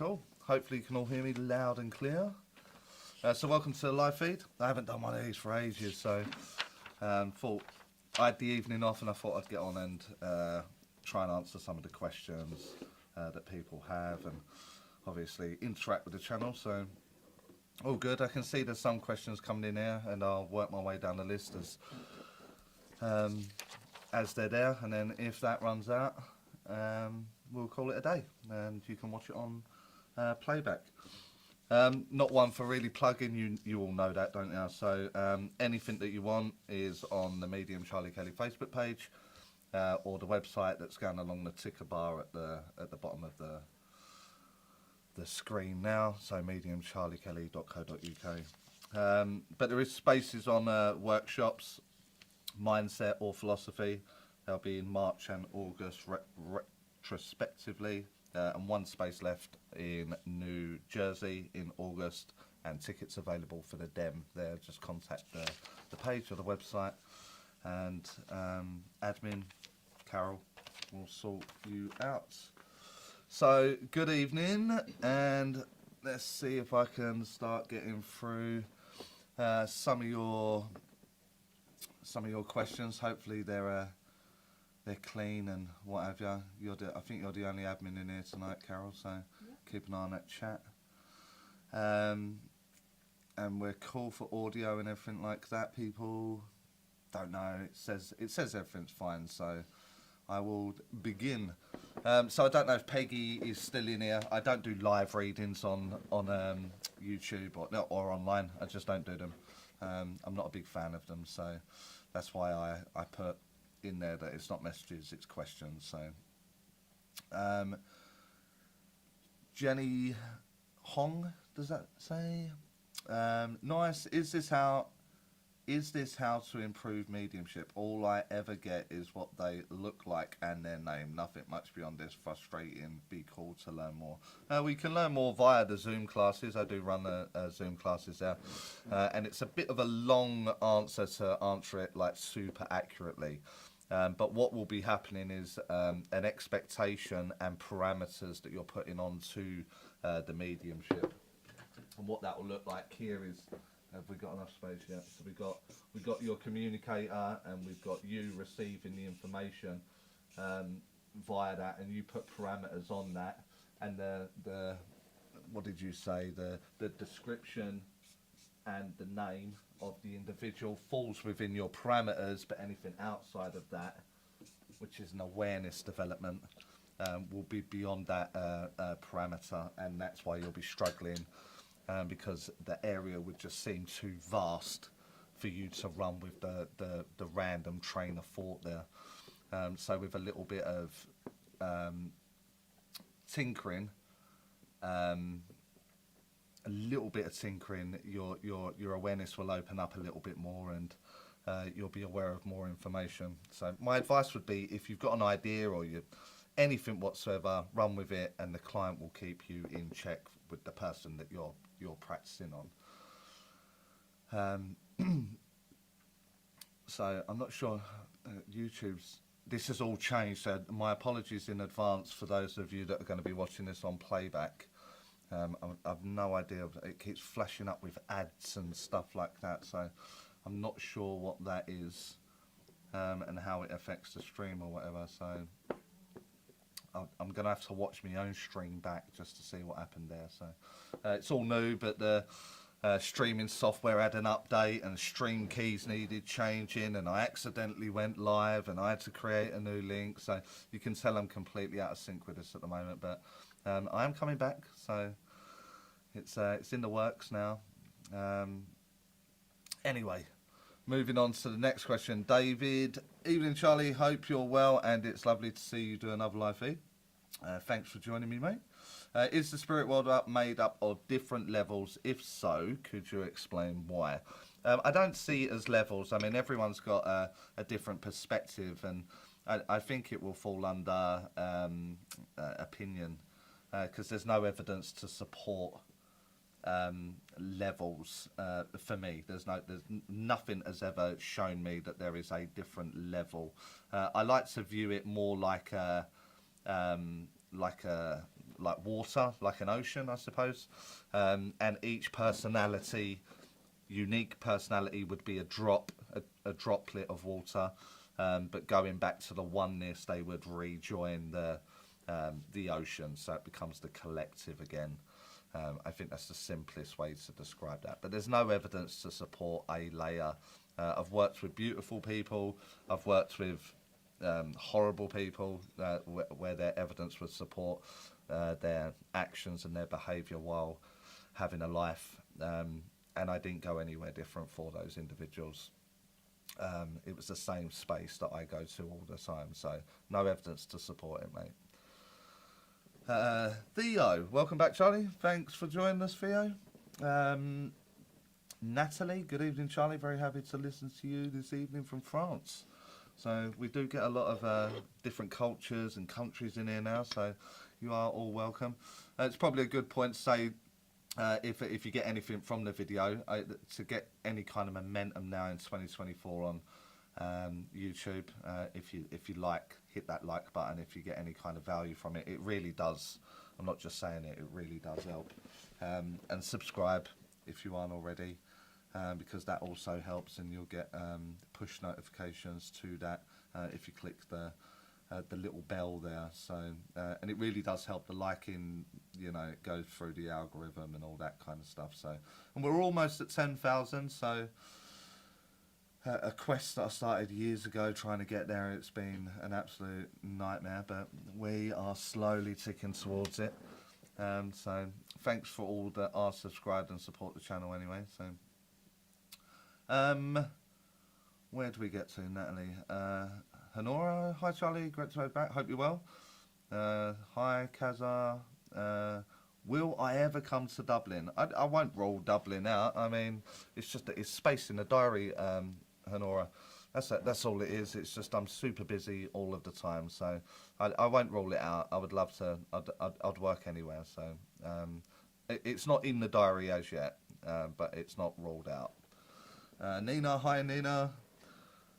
Cool. Hopefully you can all hear me loud and clear. So welcome to the live feed. I haven't done one of these for ages, so thought I had the evening off and I thought I'd get on and try and answer some of the questions that people have and obviously interact with the channel. So all good. I can see there's some questions coming in here and I'll work my way down the list as they're there, and then if that runs out, we'll call it a day and you can watch it on playback. Not one for really plugging, you all know that, don't you? So anything that you want is on the Medium Charlie Kelly Facebook page or the website that's going along the ticker bar at the bottom of the screen now, so mediumcharliekelly.co.uk. But there is spaces on workshops, mindset or philosophy. They'll be in March and August retrospectively, and one space left in New Jersey in August, and tickets available for the DEM there. Just contact the page or the website, and admin Carol will sort you out. So good evening, and let's see if I can start getting through some of your questions. Hopefully they're clean and what have you. I think you're the only admin in here tonight, Carol, so keep an eye on that chat. And we're cool for audio and everything like that. People don't know. It says everything's fine, so I will begin. So I don't know if Peggy is still in here. I don't do live readings on YouTube or online. I just don't do them. I'm not a big fan of them, so that's why I put in there that it's not messages, it's questions. So Jenny Hong, does that say? Nice. Is this how to improve mediumship? All I ever get is what they look like and their name. Nothing much beyond this. Frustrating. Be cool to learn more. We can learn more via the Zoom classes. I do run the Zoom classes there, and it's a bit of a long answer to answer it like super accurately. But what will be happening is an expectation and parameters that you're putting onto the mediumship, and what that will look like here is, have we got enough space yet? So we've got your communicator, and we've got you receiving the information via that, and you put parameters on that, and the what did you say, the description and the name of the individual falls within your parameters, but anything outside of that, which is an awareness development, will be beyond that parameter, and that's why you'll be struggling, because the area would just seem too vast for you to run with the random train of thought there. So with a little bit of tinkering, your awareness will open up a little bit more, and you'll be aware of more information. So my advice would be, if you've got an idea or anything whatsoever, run with it, and the client will keep you in check with the person that you're practicing on. So I'm not sure this has all changed, so my apologies in advance for those of you that are going to be watching this on playback. I've no idea. It keeps flashing up with ads and stuff like that, so I'm not sure what that is and how it affects the stream or whatever. So I'm going to have to watch my own stream back just to see what happened there. So it's all new, but the streaming software had an update and stream keys needed changing, and I accidentally went live and I had to create a new link. So you can tell I'm completely out of sync with this at the moment, but I am coming back, so it's in the works now. Anyway, moving on to the next question. David, evening Charlie, hope you're well, and it's lovely to see you do another live feed. Thanks for joining me, mate. Is the spirit world made up of different levels? If so, could you explain why? I don't see it as levels. I mean, everyone's got a different perspective, and I think it will fall under opinion, because there's no evidence to support levels for me. There's nothing has ever shown me that there is a different level. I like to view it more like a like water, like an ocean, I suppose. And each personality, unique personality, would be a droplet of water. But going back to the oneness, they would rejoin the ocean, so it becomes the collective again. I think that's the simplest way to describe that. But there's no evidence to support a layer. I've worked with beautiful people. I've worked with horrible people where their evidence would support their actions and their behaviour while having a life. And I didn't go anywhere different for those individuals. It was the same space that I go to all the time. So no evidence to support it, mate. Theo, welcome back, Charlie. Thanks for joining us, Theo. Natalie, good evening, Charlie. Very happy to listen to you this evening from France. So we do get a lot of different cultures and countries in here now, so you are all welcome. It's probably a good point to say, if you get anything from the video, to get any kind of momentum now in 2024 on YouTube, if you like, hit that like button. If you get any kind of value from it, it really does. I'm not just saying it, it really does help. And subscribe if you aren't already, because that also helps, and you'll get push notifications to that if you click the little bell there. So and it really does help. The liking, it goes through the algorithm and all that kind of stuff. So, and we're almost at 10,000. So a quest that I started years ago trying to get there. It's been an absolute nightmare, but we are slowly ticking towards it. So thanks for all that are subscribed and support the channel anyway. So where do we get to, Natalie? Honora, hi Charlie, great to have you back. Hope you're well. Hi Kaza. Will I ever come to Dublin? I won't rule Dublin out. I mean, it's just that it's space in the diary, Honora. That's all it is. It's just I'm super busy all of the time, so I won't rule it out. I would love to. I'd work anywhere. So it's not in the diary as yet, but it's not ruled out. Nina, hi Nina.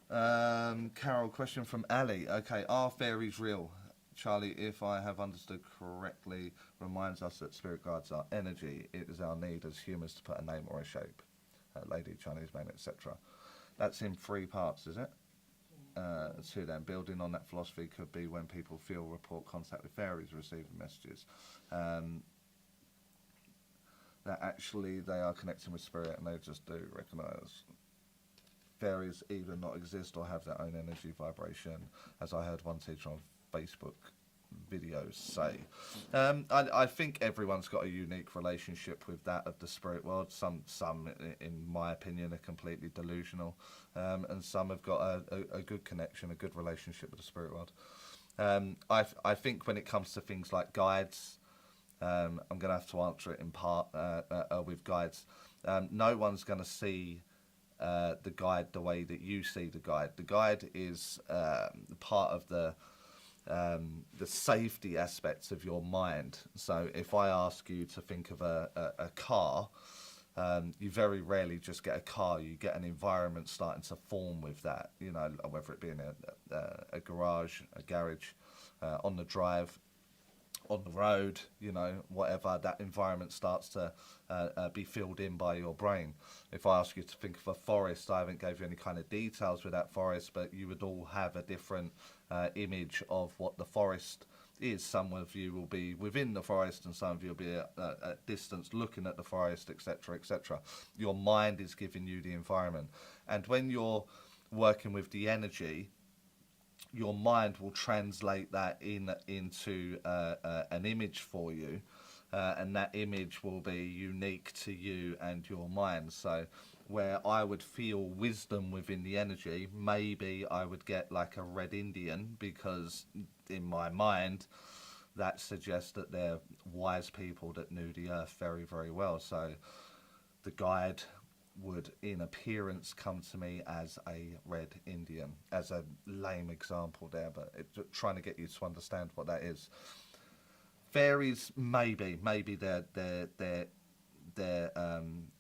Carol, question from Ali. Okay, are fairies real? Charlie, if I have understood correctly, reminds us that spirit guides are energy. It is our need as humans to put a name or a shape. Lady, Chinese name, etc. That's in 3 parts, is it? To them, building on that philosophy could be when people feel, report contact with fairies, receiving messages. That actually they are connecting with spirit and they just do recognise fairies either not exist or have their own energy vibration, as I heard one teacher on Facebook videos say. I think everyone's got a unique relationship with that of the spirit world. Some in my opinion, are completely delusional, and some have got a good connection, a good relationship with the spirit world. I think when it comes to things like guides, I'm going to have to answer it in part with guides. No one's going to see the guide the way that you see the guide. The guide is part of the safety aspects of your mind. So if I ask you to think of a car, you very rarely just get a car. You get an environment starting to form with that, whether it be in a garage, on the drive, on the road, whatever, that environment starts to be filled in by your brain. If I ask you to think of a forest, I haven't gave you any kind of details with that forest, but you would all have a different image of what the forest is. Some of you will be within the forest and some of you will be at distance looking at the forest, etc., etc. Your mind is giving you the environment. And when you're working with the energy, your mind will translate that into an image for you, and that image will be unique to you and your mind. So where I would feel wisdom within the energy, maybe I would get like a red Indian, because in my mind that suggests that they're wise people that knew the earth very, very well. So the guide would in appearance come to me as a red Indian, as a lame example there, but trying to get you to understand what that is. Fairies, maybe they're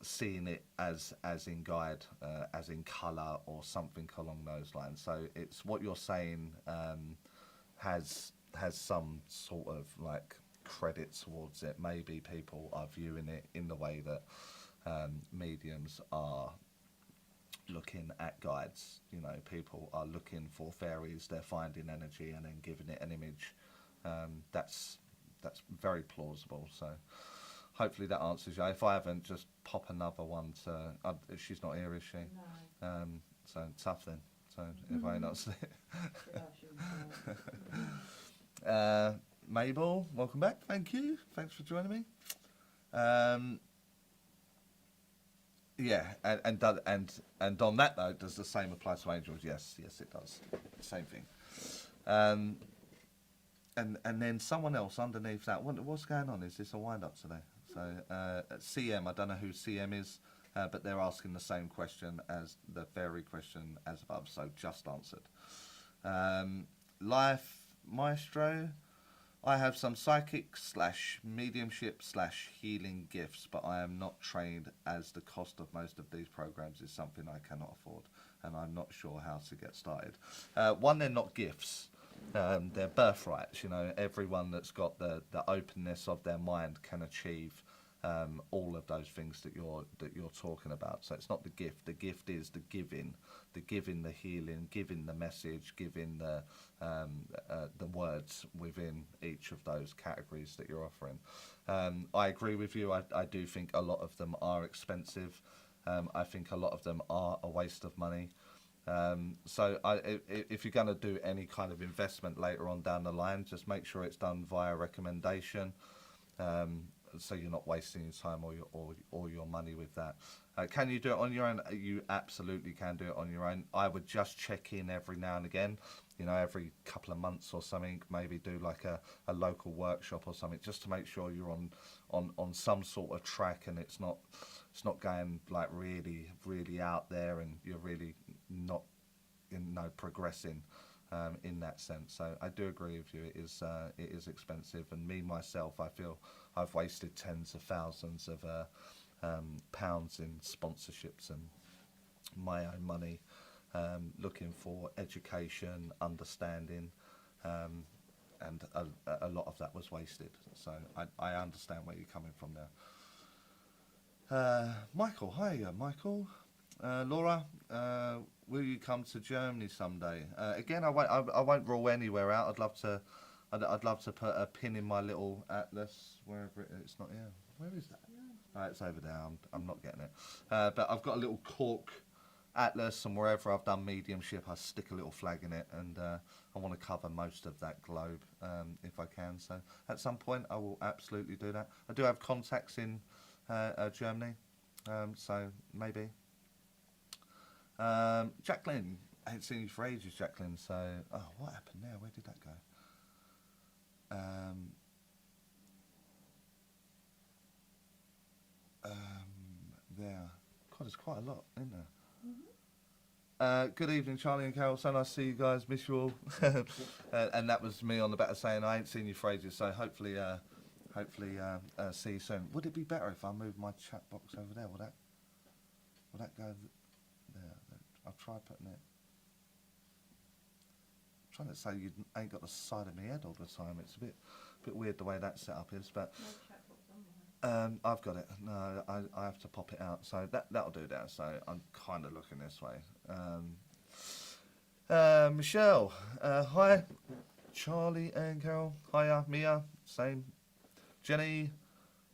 seeing it as in guide, as in colour or something along those lines. So it's what you're saying has some sort of like credit towards it. Maybe people are viewing it in the way that mediums are looking at guides. You know, people are looking for fairies, they're finding energy and then giving it an image. That's very plausible. So hopefully that answers you. If I haven't, just pop another one to. She's not here, is she? No. So tough then. So if I ain't answered it. Mabel, welcome back. Thank you. Thanks for joining me. Yeah, and on that note, does the same apply to angels? Yes, it does. Same thing. And then someone else underneath that. What's going on? Is this a wind up today? So CM, I don't know who CM is, but they're asking the same question as the fairy question as above. So just answered. Life Maestro. I have some psychic / mediumship / healing gifts, but I am not trained, as the cost of most of these programs is something I cannot afford, and I'm not sure how to get started. One, they're not gifts. They're birthrights. You know, everyone that's got the openness of their mind can achieve all of those things that you're talking about. So it's not the gift. The gift is the giving, the healing, giving the message, giving the words within each of those categories that you're offering. I agree with you. I do think a lot of them are expensive. I think a lot of them are a waste of money. So if you're going to do any kind of investment later on down the line, just make sure it's done via recommendation. So you're not wasting your time or your money with that. Can you do it on your own? You absolutely can do it on your own. I would just check in every now and again, you know, every couple of months or something, maybe do like a local workshop or something, just to make sure you're on some sort of track and it's not going like really out there and you're really not progressing in that sense. So I do agree with you. It is expensive, and me myself, I feel I've wasted tens of thousands of pounds in sponsorships and my own money, looking for education, understanding, and a lot of that was wasted. So I understand where you're coming from there. Michael, hi, Michael. Laura, will you come to Germany someday? Again, I won't rule anywhere out. I'd love to put a pin in my little atlas wherever it's not here. Where is that? Yeah. It's over there. I'm not getting it. But I've got a little cork atlas, and wherever I've done mediumship, I stick a little flag in it, and I want to cover most of that globe if I can. So at some point, I will absolutely do that. I do have contacts in Germany, so maybe. Jacqueline, I haven't seen you for ages, Jacqueline. So, what happened there? Where did that go? There. God, there's quite a lot, isn't there? Mm-hmm. Good evening, Charlie and Carol. So nice to see you guys. Miss you all. And that was me on the batter saying I ain't seen you for ages. So hopefully see you soon. Would it be better if I moved my chat box over there? Will that go there? I've tried putting it. I'm trying to say you ain't got the side of my head all the time. It's a bit weird the way that setup is, but I've got it. No, I have to pop it out. So that'll do that. So I'm kind of looking this way. Michelle, hi. Charlie and Carol, hiya. Mia, same. Jenny,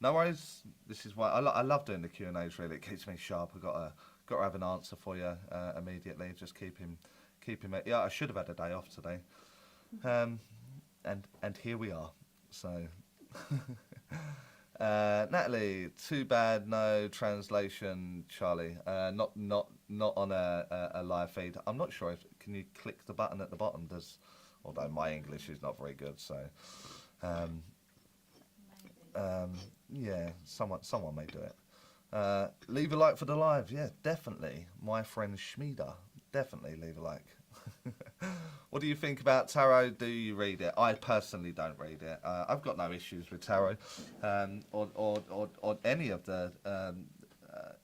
no worries. This is why I love doing the Q&As. Really, it keeps me sharp. I've got to have an answer for you immediately. Just keep him. Yeah, I should have had a day off today, and here we are. So, Natalie, too bad no translation. Charlie, not on a live feed. I'm not sure if can you click the button at the bottom. Although my English is not very good, so. Yeah, someone may do it. Leave a like for the live. Yeah, definitely. My friend Schmieder, definitely leave a like. What do you think about tarot? Do you read it? I personally don't read it. I've got no issues with tarot or any of the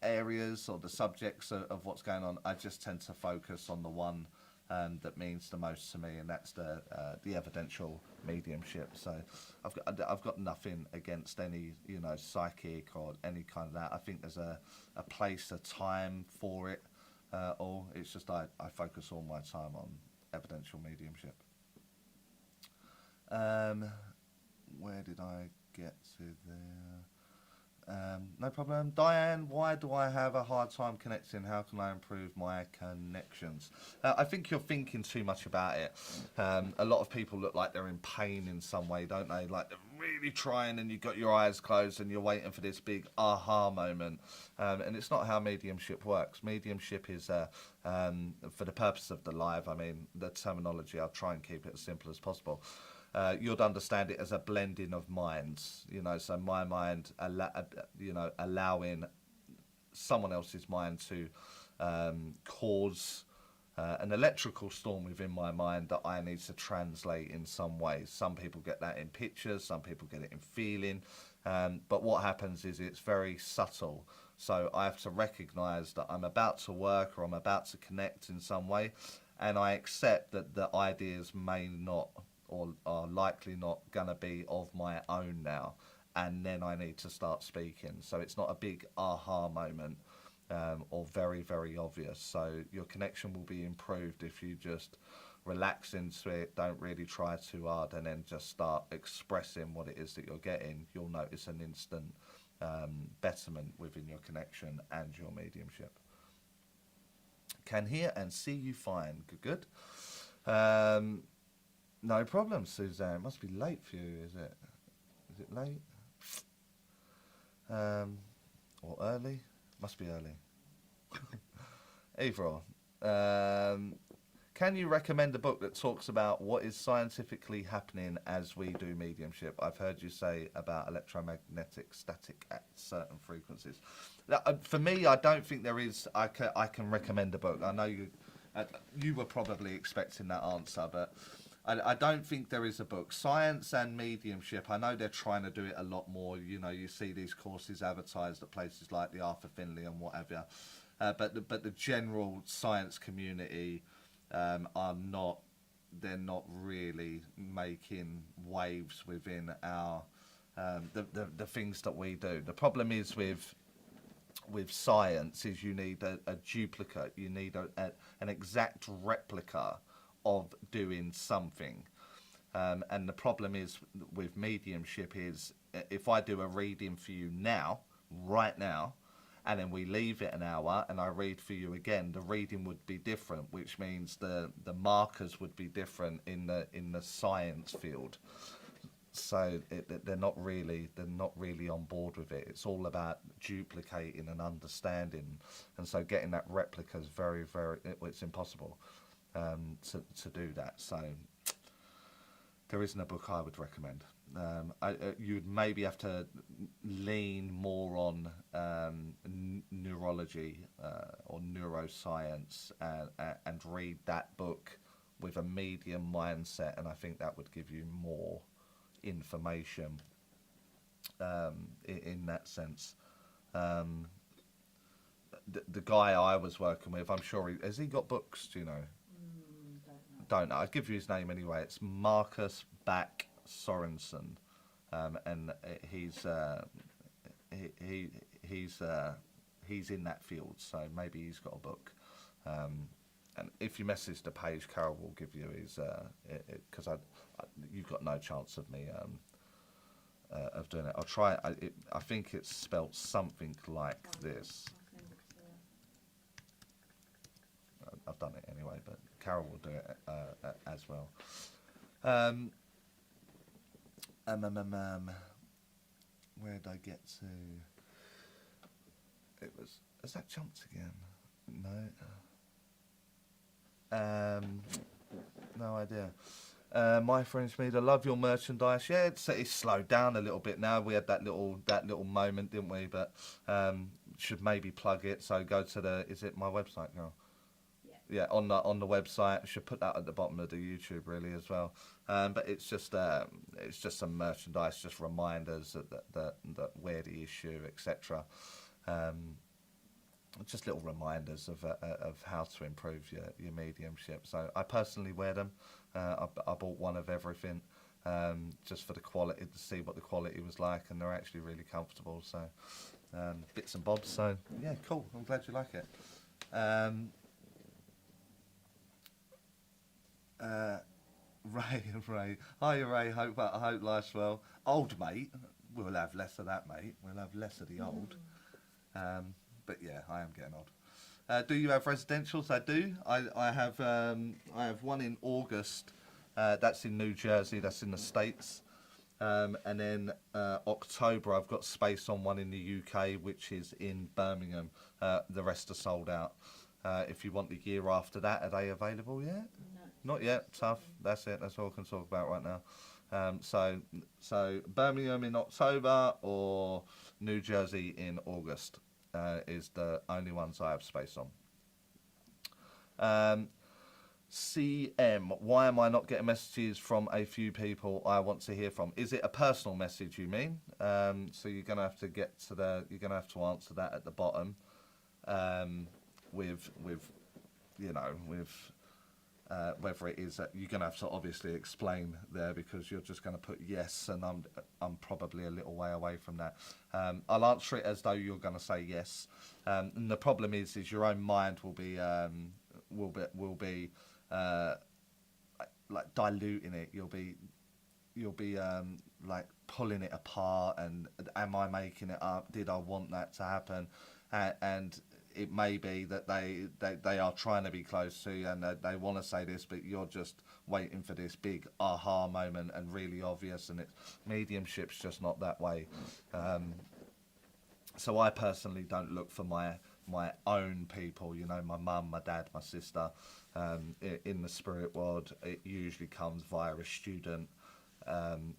areas or the subjects of what's going on. I just tend to focus on the one that means the most to me, and that's the evidential mediumship. So I've got nothing against any, you know, psychic or any kind of that. I think there's a place, a time for it. All it's just I focus all my time on evidential mediumship. Where did I get to there? No problem. Diane, why do I have a hard time connecting? How can I improve my connections? I think you're thinking too much about it. A lot of people look like they're in pain in some way, don't they? Like they're really trying and you've got your eyes closed and you're waiting for this big aha moment. And it's not how mediumship works. Mediumship is, for the purpose of the live, I mean, the terminology, I'll try and keep it as simple as possible. You'd understand it as a blending of minds, you know, so my mind, allowing someone else's mind to cause an electrical storm within my mind that I need to translate in some way. Some people get that in pictures, some people get it in feeling, but what happens is it's very subtle. So I have to recognize that I'm about to work or I'm about to connect in some way, and I accept that the ideas may not or are likely not going to be of my own now, and then I need to start speaking. So it's not a big aha moment or very, very obvious. So your connection will be improved if you just relax into it, don't really try too hard, and then just start expressing what it is that you're getting. You'll notice an instant betterment within your connection and your mediumship. Can hear and see you fine. Good, good. No problem, Suzanne. It must be late for you, is it? Is it late? Or early? Must be early. Either or. Can you recommend a book that talks about what is scientifically happening as we do mediumship? I've heard you say about electromagnetic static at certain frequencies. Now, for me, I don't think there is. I can recommend a book. I know you were probably expecting that answer, but I don't think there is a book. Science and mediumship, I know they're trying to do it a lot more. You know, you see these courses advertised at places like the Arthur Findlay and whatever. But the general science community they're not really making waves within our the things that we do. The problem is with science is you need a duplicate. You need an exact replica of doing something, and the problem is with mediumship is if I do a reading for you now, right now, and then we leave it an hour and I read for you again, the reading would be different, which means the markers would be different in the science field. So they're not really on board with it. It's all about duplicating and understanding, and so getting that replica is very, it's impossible. To do that, so there isn't a book I would recommend. You'd maybe have to lean more on neurology or neuroscience and read that book with a medium mindset, and I think that would give you more information in that sense. The guy I was working with, I'm sure has he got books, do you know? Don't know. I'll give you his name anyway. It's Marcus Back Sorensen, and he's in that field, so maybe he's got a book. And if you message the page, Carol will give you his because you've got no chance of me of doing it. I'll try. I think it's spelt something like this. I've done it anyway, but Carol will do it as well. Where did I get to? It was. Has that jumped again? No. No idea. My friends made. I love your merchandise. Yeah, it's slowed down a little bit now. We had that little moment, didn't we? But should maybe plug it. So go to the. Is it my website now? Yeah, on the website. I should put that at the bottom of the YouTube really as well. But it's just some merchandise, just reminders that we're the issue, etc. just little reminders of how to improve your mediumship. So I personally wear them. I bought one of everything, just for the quality, to see what the quality was like, and they're actually really comfortable. So bits and bobs. So yeah, cool. I'm glad you like it. Ray. Hi, Ray. I hope life's well. Old mate. We'll have less of that, mate. We'll have less of the old. But yeah, I am getting old. Do you have residentials? I do. I have one in August. That's in New Jersey. That's in the States. And then October, I've got space on one in the UK, which is in Birmingham. The rest are sold out. If you want the year after that, are they available yet? No. Not yet. Tough. That's it. That's all I can talk about right now. So Birmingham in October or New Jersey in August is the only ones I have space on. CM, why am I not getting messages from a few people I want to hear from? Is it a personal message, you mean? So you're gonna have to you're gonna have to answer that at the bottom, with whether it is that you're gonna have to obviously explain there, because you're just gonna put yes, and I'm probably a little way away from that. I'll answer it as though you're gonna say yes, and the problem is your own mind will be like diluting it. You'll be like pulling it apart, and am I making it up? Did I want that to happen? And it may be that they are trying to be close to you, and they want to say this, but you're just waiting for this big aha moment and really obvious, and mediumship's just not that way. So I personally don't look for my own people, my mum, my dad, my sister, in the spirit world. It usually comes via a student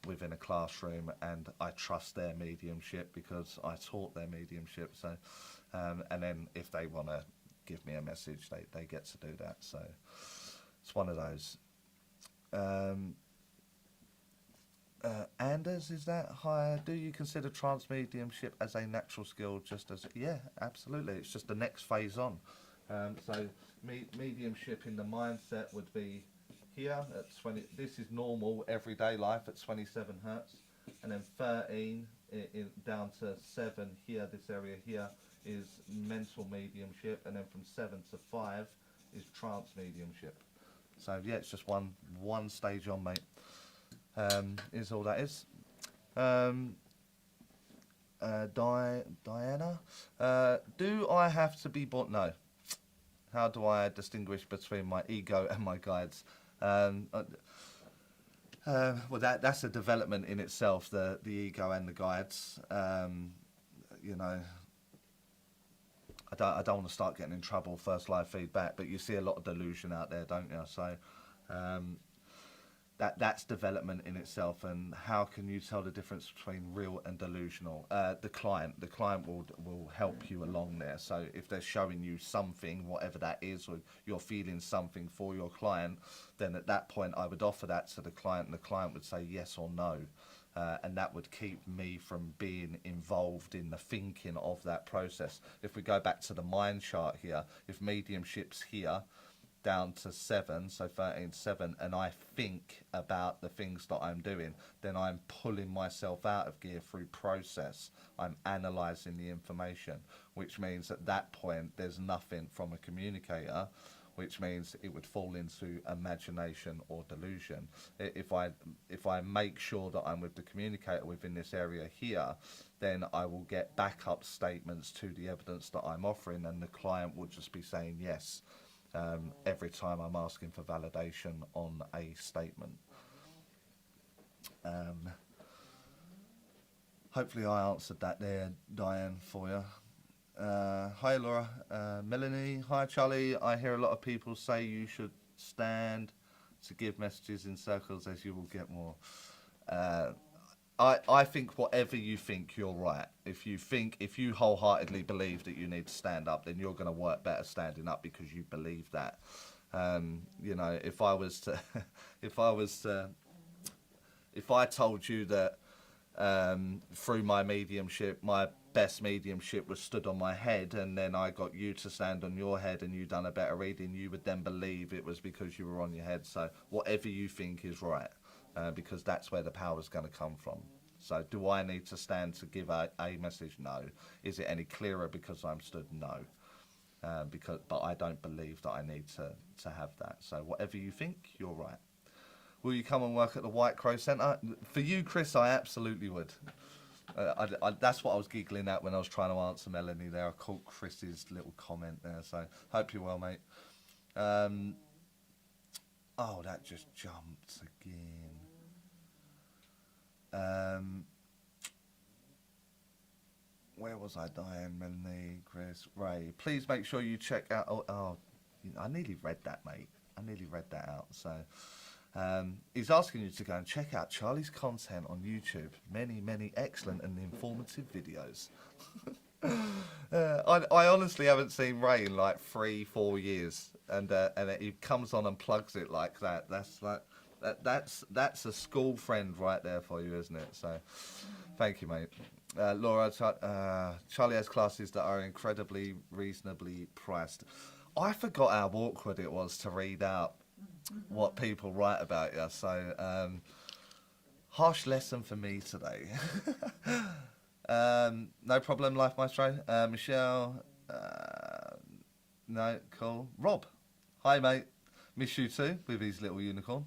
within a classroom, and I trust their mediumship because I taught their mediumship. So, and then if they want to give me a message, they get to do that. So it's one of those. Anders, is that higher? Do you consider trance mediumship as a natural skill? Yeah, absolutely. It's just the next phase on. So mediumship in the mindset would be here at 20. This is normal everyday life at 27 hertz, and then 13 down to 7 here. This area here is mental mediumship, and then from 7 to 5 is trance mediumship. So yeah, it's just one stage on, mate. Is all that is. Diana, do I have to be born? No. How do I distinguish between my ego and my guides? Well, that's a development in itself, the ego and the guides. I don't want to start getting in trouble, first live feedback, but you see a lot of delusion out there, don't you? So that's development in itself. And how can you tell the difference between real and delusional? The client will help you along there. So if they're showing you something, whatever that is, or you're feeling something for your client, then at that point I would offer that to the client, and the client would say yes or no. And that would keep me from being involved in the thinking of that process. If we go back to the mind chart here, if mediumship's here, down to 7, so 13, 7, and I think about the things that I'm doing, then I'm pulling myself out of gear through process. I'm analysing the information, which means at that point there's nothing from a communicator, which means it would fall into imagination or delusion. If I make sure that I'm with the communicator within this area here, then I will get backup statements to the evidence that I'm offering, and the client will just be saying yes. Every time I'm asking for validation on a statement. Hopefully I answered that there, Diane, for you. Hi Laura, Melanie, hi Charlie. I hear a lot of people say you should stand to give messages in circles, as you will get more. I think whatever you think, you're right. If you wholeheartedly believe that you need to stand up, then you're going to work better standing up because you believe that. If I told you that through my mediumship, my best mediumship was stood on my head, and then I got you to stand on your head and you done a better reading, you would then believe it was because you were on your head. So whatever you think is right, because that's where the power is going to come from. So do I need to stand to give a message? No. Is it any clearer because I'm stood? No. But I don't believe that I need to have that. So whatever you think, you're right. Will you come and work at the White Crow Centre? For you, Chris, I absolutely would. That's what I was giggling at when I was trying to answer Melanie there. I caught Chris's little comment there. So hope you're well, mate. Oh, that just jumped again. Where was I, Diane, Melanie, Chris, Ray? Please make sure you check out... Oh, I nearly read that, mate. I nearly read that out. So he's asking you to go and check out Charlie's content on YouTube. Many, many excellent and informative videos. I honestly haven't seen Ray in like 3-4 years. And he comes on and plugs it like that. That's like... That's a school friend right there for you, isn't it? So, thank you, mate. Laura, Charlie has classes that are incredibly reasonably priced. I forgot how awkward it was to read out what people write about you. So, harsh lesson for me today. No problem, Life Maestro. Michelle, no, cool. Rob, hi, mate. Miss you too, with his little unicorn.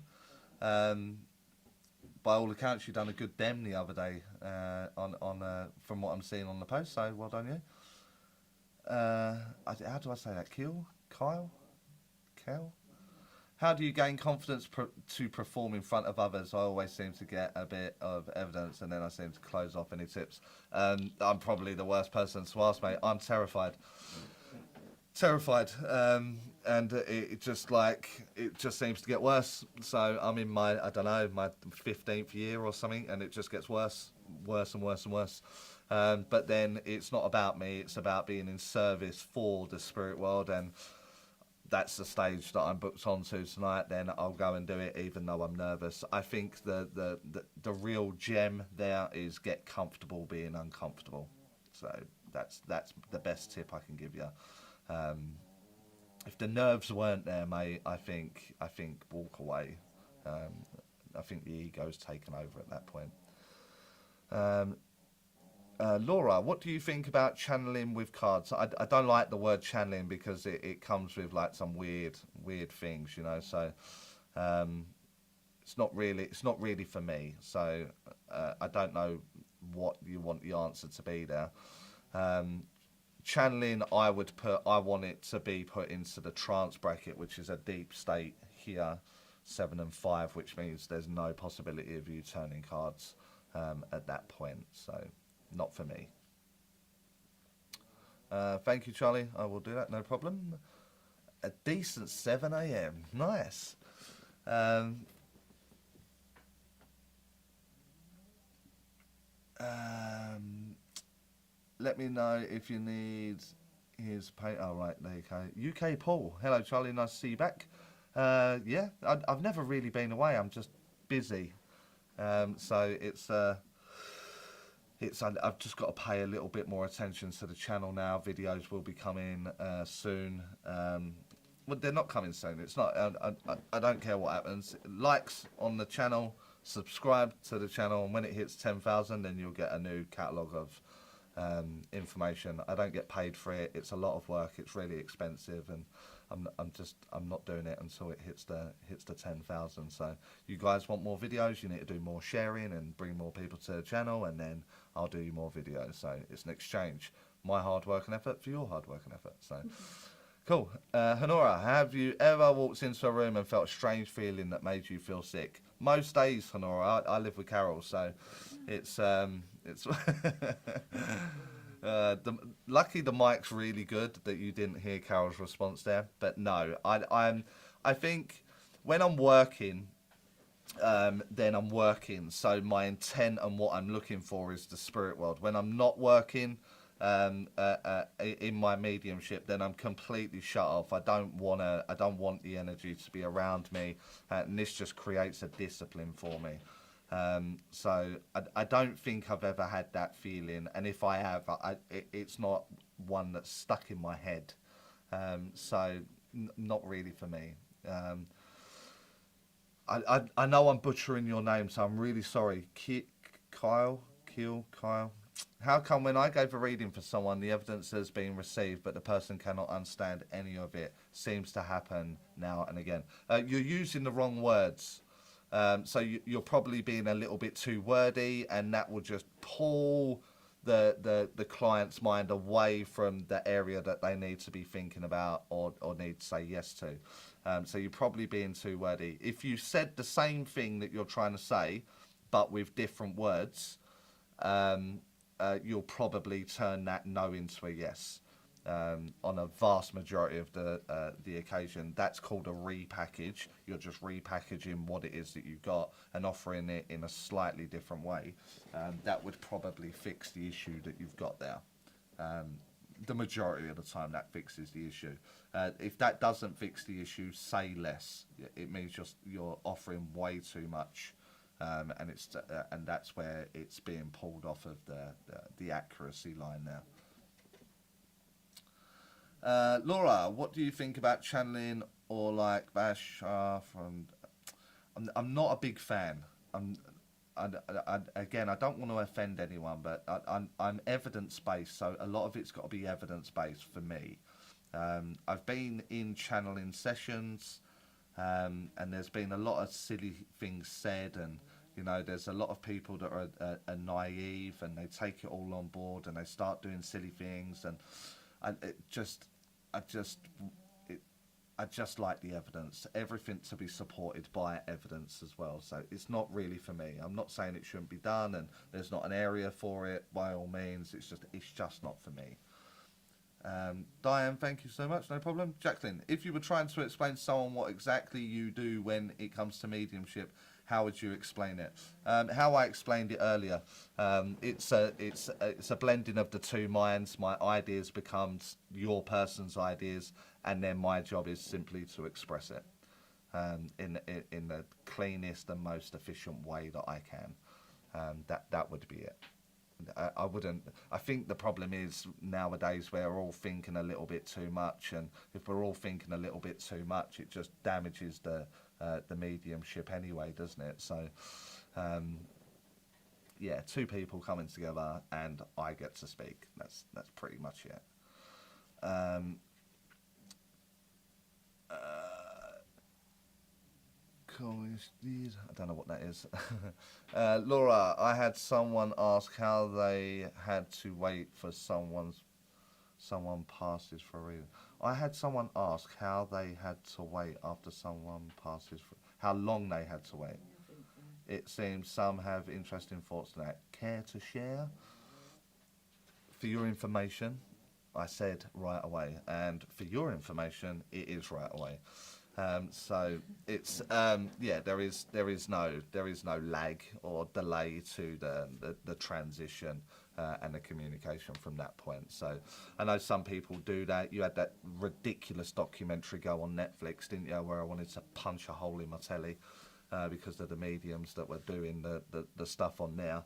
By all accounts, you done a good dem the other day from what I'm seeing on the post. So well done, you. How do I say that? Kyle. How do you gain confidence to perform in front of others? I always seem to get a bit of evidence, and then I seem to close off. Any tips? I'm probably the worst person to ask, mate. I'm terrified. And it just seems to get worse. So I'm in my 15th year or something, and it just gets worse and worse. But then it's not about me, it's about being in service for the spirit world, and that's the stage that I'm booked onto tonight. Then I'll go and do it even though I'm nervous. I think the real gem there is get comfortable being uncomfortable. So that's the best tip I can give you. If the nerves weren't there, mate, I think walk away. I think the ego's taken over at that point. Laura, what do you think about channeling with cards? I don't like the word channeling because it comes with like some weird things, you know. So it's not really for me. So I don't know what you want the answer to be there. Channeling, I want it to be put into the trance bracket, which is a deep state here, 7 and 5, which means there's no possibility of you turning cards at that point. So, not for me. Thank you, Charlie. I will do that, no problem. A decent 7 a.m. Nice. Let me know if you need his pay. Oh, right, there you go. UK Paul. Hello, Charlie. Nice to see you back. Yeah, I've never really been away. I'm just busy. So I've just got to pay a little bit more attention to the channel now. Videos will be coming soon. Well, they're not coming soon. It's not. I don't care what happens. Likes on the channel, subscribe to the channel, and when it hits 10,000, then you'll get a new catalogue of information. I don't get paid for it. It's a lot of work. It's really expensive, and I'm not doing it until it hits the 10,000. So you guys want more videos? You need to do more sharing and bring more people to the channel, and then I'll do you more videos. So it's an exchange. My hard work and effort for your hard work and effort. So cool. Honora, have you ever walked into a room and felt a strange feeling that made you feel sick? Most days, Honora. I live with Carol, so it's lucky the mic's really good that you didn't hear Carol's response there. But no, I think when I'm working, then I'm working. So my intent and what I'm looking for is the spirit world. When I'm not working in my mediumship, then I'm completely shut off. I don't want the energy to be around me, and this just creates a discipline for me. So I don't think I've ever had that feeling, and if I have, it's not one that's stuck in my head. So not really for me. I know I'm butchering your name, so I'm really sorry. Kyle? Kyle? How come when I gave a reading for someone, the evidence has been received, but the person cannot understand any of it? Seems to happen now and again. You're using the wrong words. So you're probably being a little bit too wordy, and that will just pull the client's mind away from the area that they need to be thinking about or need to say yes to. So you're probably being too wordy. If you said the same thing that you're trying to say, but with different words, you'll probably turn that no into a yes. On a vast majority of the occasion, that's called a repackage. You're just repackaging what it is that you've got and offering it in a slightly different way. That would probably fix the issue that you've got there. The majority of the time, that fixes the issue. If that doesn't fix the issue, say less. It means you're offering way too much. And that's where it's being pulled off of the accuracy line now. Laura, what do you think about channeling or like Bashar from? I'm not a big fan. Again, I don't want to offend anyone, but I'm evidence-based, so a lot of it's got to be evidence-based for me. I've been in channeling sessions, and there's been a lot of silly things said, and there's a lot of people that are naive and they take it all on board and they start doing silly things, and I just like the evidence. Everything to be supported by evidence as well. So it's not really for me. I'm not saying it shouldn't be done, and there's not an area for it. By all means, it's just not for me. Diane, thank you so much. No problem. Jacqueline, if you were trying to explain to someone what exactly you do when it comes to mediumship, how would you explain it? How I explained it earlier, it's a blending of the two minds. My ideas becomes your person's ideas, and then my job is simply to express it in the cleanest and most efficient way that I can. That would be it. I wouldn't. I think the problem is nowadays we're all thinking a little bit too much, and if we're all thinking a little bit too much, it just damages the mediumship anyway, doesn't it? So, yeah, two people coming together, and I get to speak. That's pretty much it. I don't know what that is. Laura, I had someone ask how they had to wait for someone passes for a reason. I had someone ask how they had to wait after someone passes for how long they had to wait. It seems some have interesting thoughts on that. Care to share? For your information, I said right away, and for your information, it is right away. So it's there is no lag or delay to the transition and the communication from that point. So I know some people do that. You had that ridiculous documentary go on Netflix, didn't you, where I wanted to punch a hole in my telly because of the mediums that were doing the stuff on there.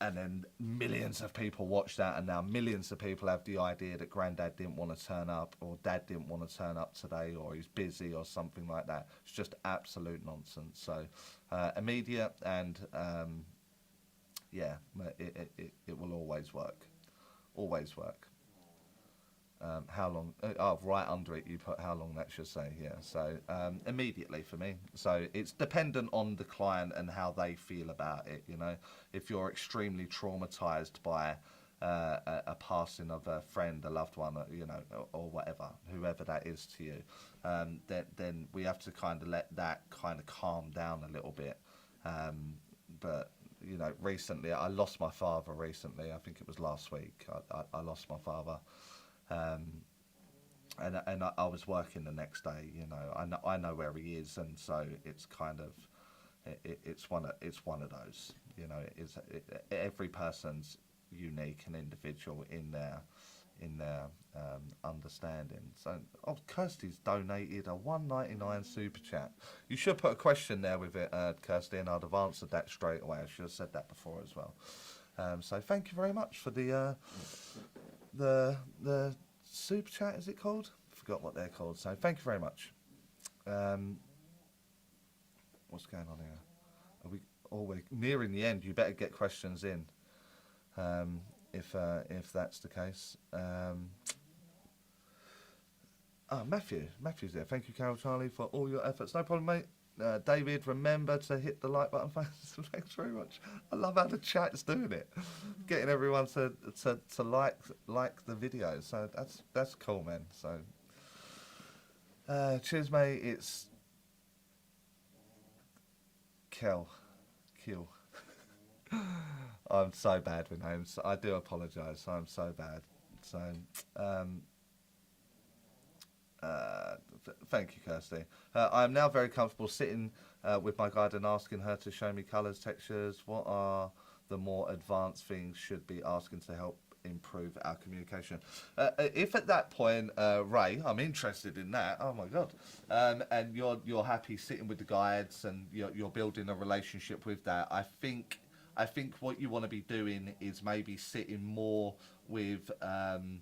And then millions of people watch that, and now millions of people have the idea that Granddad didn't want to turn up, or Dad didn't want to turn up today, or he's busy, or something like that. It's just absolute nonsense. So immediate and it will always work. Always work. How long? Right under it, you put how long that should say here. So immediately for me. So it's dependent on the client and how they feel about it. If you're extremely traumatized by a passing of a friend, a loved one, or whatever, whoever that is to you, then we have to kind of let that kind of calm down a little bit. But recently, I lost my father. Recently, I think it was last week. I lost my father. And I was working the next day. I know where he is, and so it's kind of it's one of those. Every person's unique and individual in in their understanding. So, oh, Kirsty's donated a $1.99 super chat. You should put a question there with it, Kirsty, and I'd have answered that straight away. I should have said that before as well. So thank you very much for the super chat. Is it called? Forgot what they're called. So thank you very much. What's going on here? Are we? Oh, we're nearing the end. You better get questions in. If that's the case. Matthew's there. Thank you, Carol Charlie, for all your efforts. No problem, mate. David, remember to hit the like button. Thanks very much. I love how the chat's doing it, getting everyone to like the video. So that's cool, man. So cheers, mate. It's Kill. I'm so bad with names. I do apologise. I'm so bad. So thank you, Kirsty. I am now very comfortable sitting with my guide and asking her to show me colours, textures. What are the more advanced things should be asking to help improve our communication? If at that point, Ray, I'm interested in that. Oh my God! And you're happy sitting with the guides and you're building a relationship with that. I think what you want to be doing is maybe sitting more with an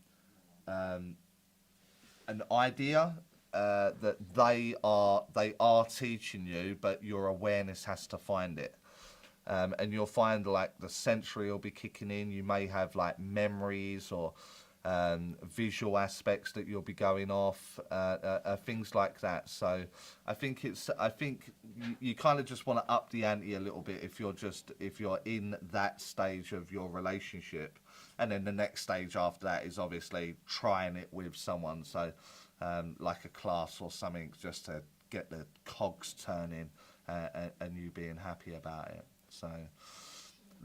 idea that they are teaching you, but your awareness has to find it. And you'll find like the sensory will be kicking in. You may have like memories or visual aspects that you'll be going off, things like that. So I think you kind of just want to up the ante a little bit if you're in that stage of your relationship. And then the next stage after that is obviously trying it with someone. So like a class or something, just to get the cogs turning and you being happy about it. So,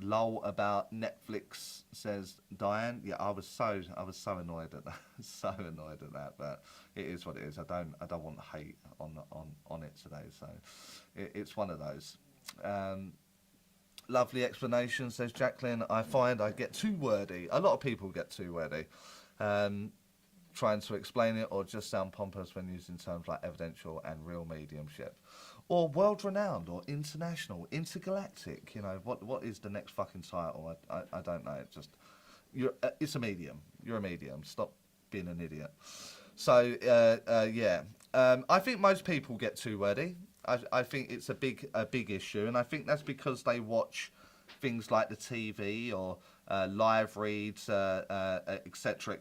lol about Netflix, says Diane. Yeah, I was so annoyed at that. So annoyed at that, but it is what it is. I don't want hate on it today. So it's one of those. Lovely explanation, says Jacqueline. I find I get too wordy. A lot of people get too wordy, trying to explain it or just sound pompous when using terms like evidential and real mediumship. Or world-renowned, or international, intergalactic. You know, what is the next fucking title? I don't know. It's a medium. You're a medium. Stop being an idiot. So yeah, I think most people get too wordy. I think it's a big issue, and I think that's because they watch things like the TV or live reads, etc.,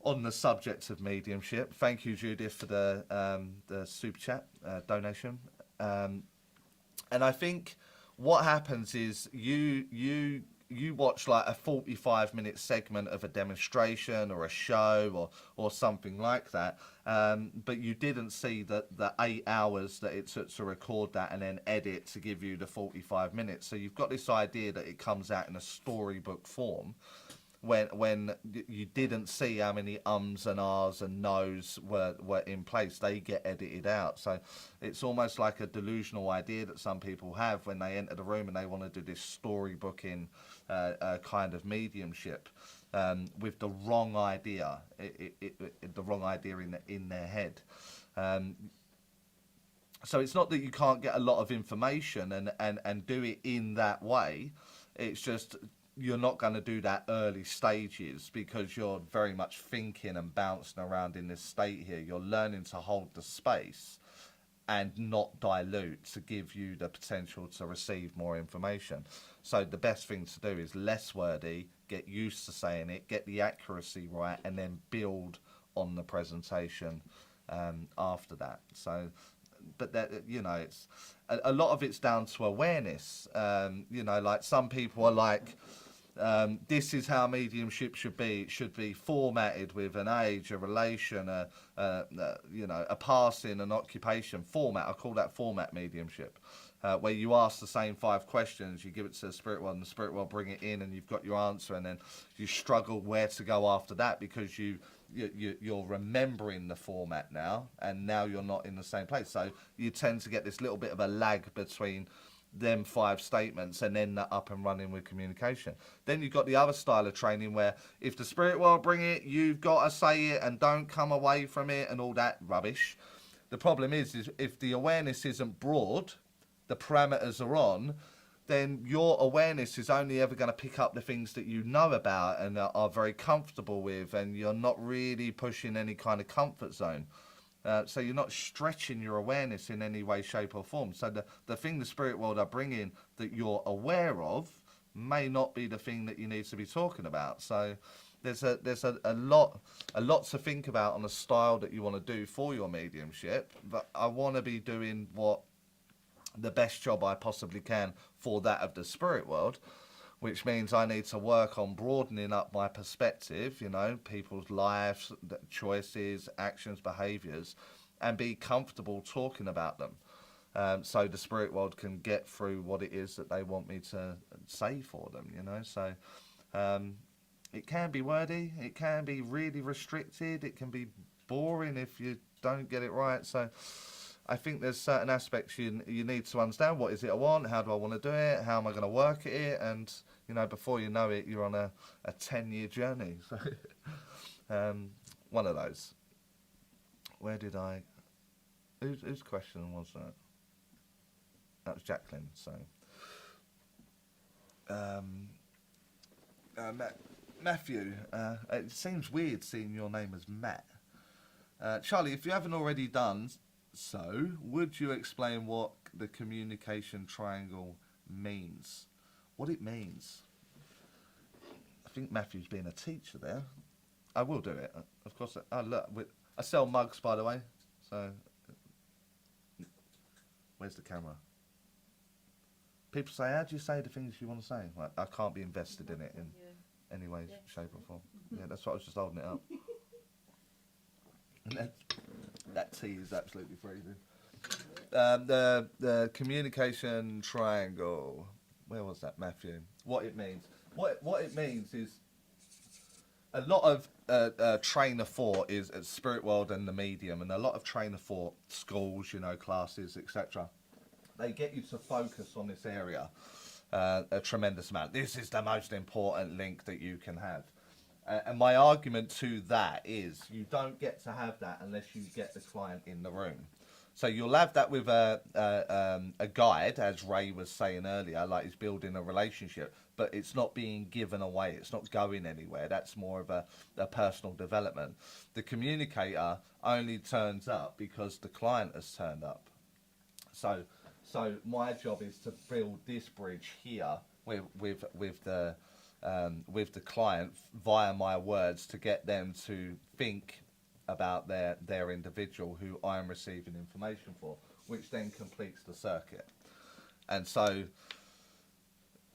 on the subject of mediumship. Thank you, Judith, for the super chat donation. And I think what happens is you watch like a 45-minute segment of a demonstration or a show or something like that, but you didn't see the 8 hours that it took to record that and then edit to give you the 45 minutes. So you've got this idea that it comes out in a storybook form, when you didn't see how many ums and ahs and no's were in place. They get edited out. So it's almost like a delusional idea that some people have when they enter the room and they want to do this storybooking kind of mediumship with the wrong idea, the wrong idea in their head. So it's not that you can't get a lot of information and do it in that way. It's just you're not going to do that early stages because you're very much thinking and bouncing around in this state here. You're learning to hold the space and not dilute to give you the potential to receive more information. So the best thing to do is less wordy, get used to saying it, get the accuracy right, and then build on the presentation after that. So, but that, you know, it's a lot of it's down to awareness. You know, like some people are like, this is how mediumship should be. It should be formatted with an age, a relation, you know, a passing, an occupation format. I call that format mediumship, where you ask the same 5 questions, you give it to the spirit world, and the spirit world bring it in, and you've got your answer, and then you struggle where to go after that because you're remembering the format now, and now you're not in the same place. So you tend to get this little bit of a lag between them 5 statements and then that up and running with communication. Then you've got the other style of training where if the spirit world bring it, you've got to say it and don't come away from it and all that rubbish. The problem is if the awareness isn't broad, the parameters are on, then your awareness is only ever going to pick up the things that you know about and are very comfortable with, and you're not really pushing any kind of comfort zone. So you're not stretching your awareness in any way, shape or form. So the thing the spirit world are bringing that you're aware of may not be the thing that you need to be talking about. So there's a lot to think about on the style that you want to do for your mediumship. But I want to be doing the best job I possibly can for that of the spirit world, which means I need to work on broadening up my perspective, people's lives, choices, actions, behaviours, and be comfortable talking about them. So the spirit world can get through what it is that they want me to say for them, So it can be wordy, it can be really restricted, it can be boring if you don't get it right. So I think there's certain aspects you need to understand. What is it I want? How do I want to do it? How am I going to work at it? And, before you know it, you're on a 10-year journey. So, one of those. Where did I... Whose question was that? That was Jacqueline, so... Matthew, it seems weird seeing your name as Matt. Charlie, if you haven't already done... So, would you explain what the communication triangle means? What it means? I think Matthew's being a teacher there. I will do it, of course. Look, I sell mugs, by the way. So, where's the camera? People say, how do you say the things you want to say? Like, I can't be invested in it in any way, shape or form. Yeah, that's why I was just holding it up. That tea is absolutely freezing. The communication triangle. Where was that, Matthew? What it means. What it means is a lot of train of thought is at spirit world and the medium, and a lot of train of thought schools, classes, etc. They get you to focus on this area a tremendous amount. This is the most important link that you can have. And my argument to that is you don't get to have that unless you get the client in the room. So you'll have that with a guide, as Ray was saying earlier, like he's building a relationship, but it's not being given away. It's not going anywhere. That's more of a personal development. The communicator only turns up because the client has turned up. So my job is to build this bridge here with the client via my words to get them to think about their individual who I am receiving information for, which then completes the circuit. And so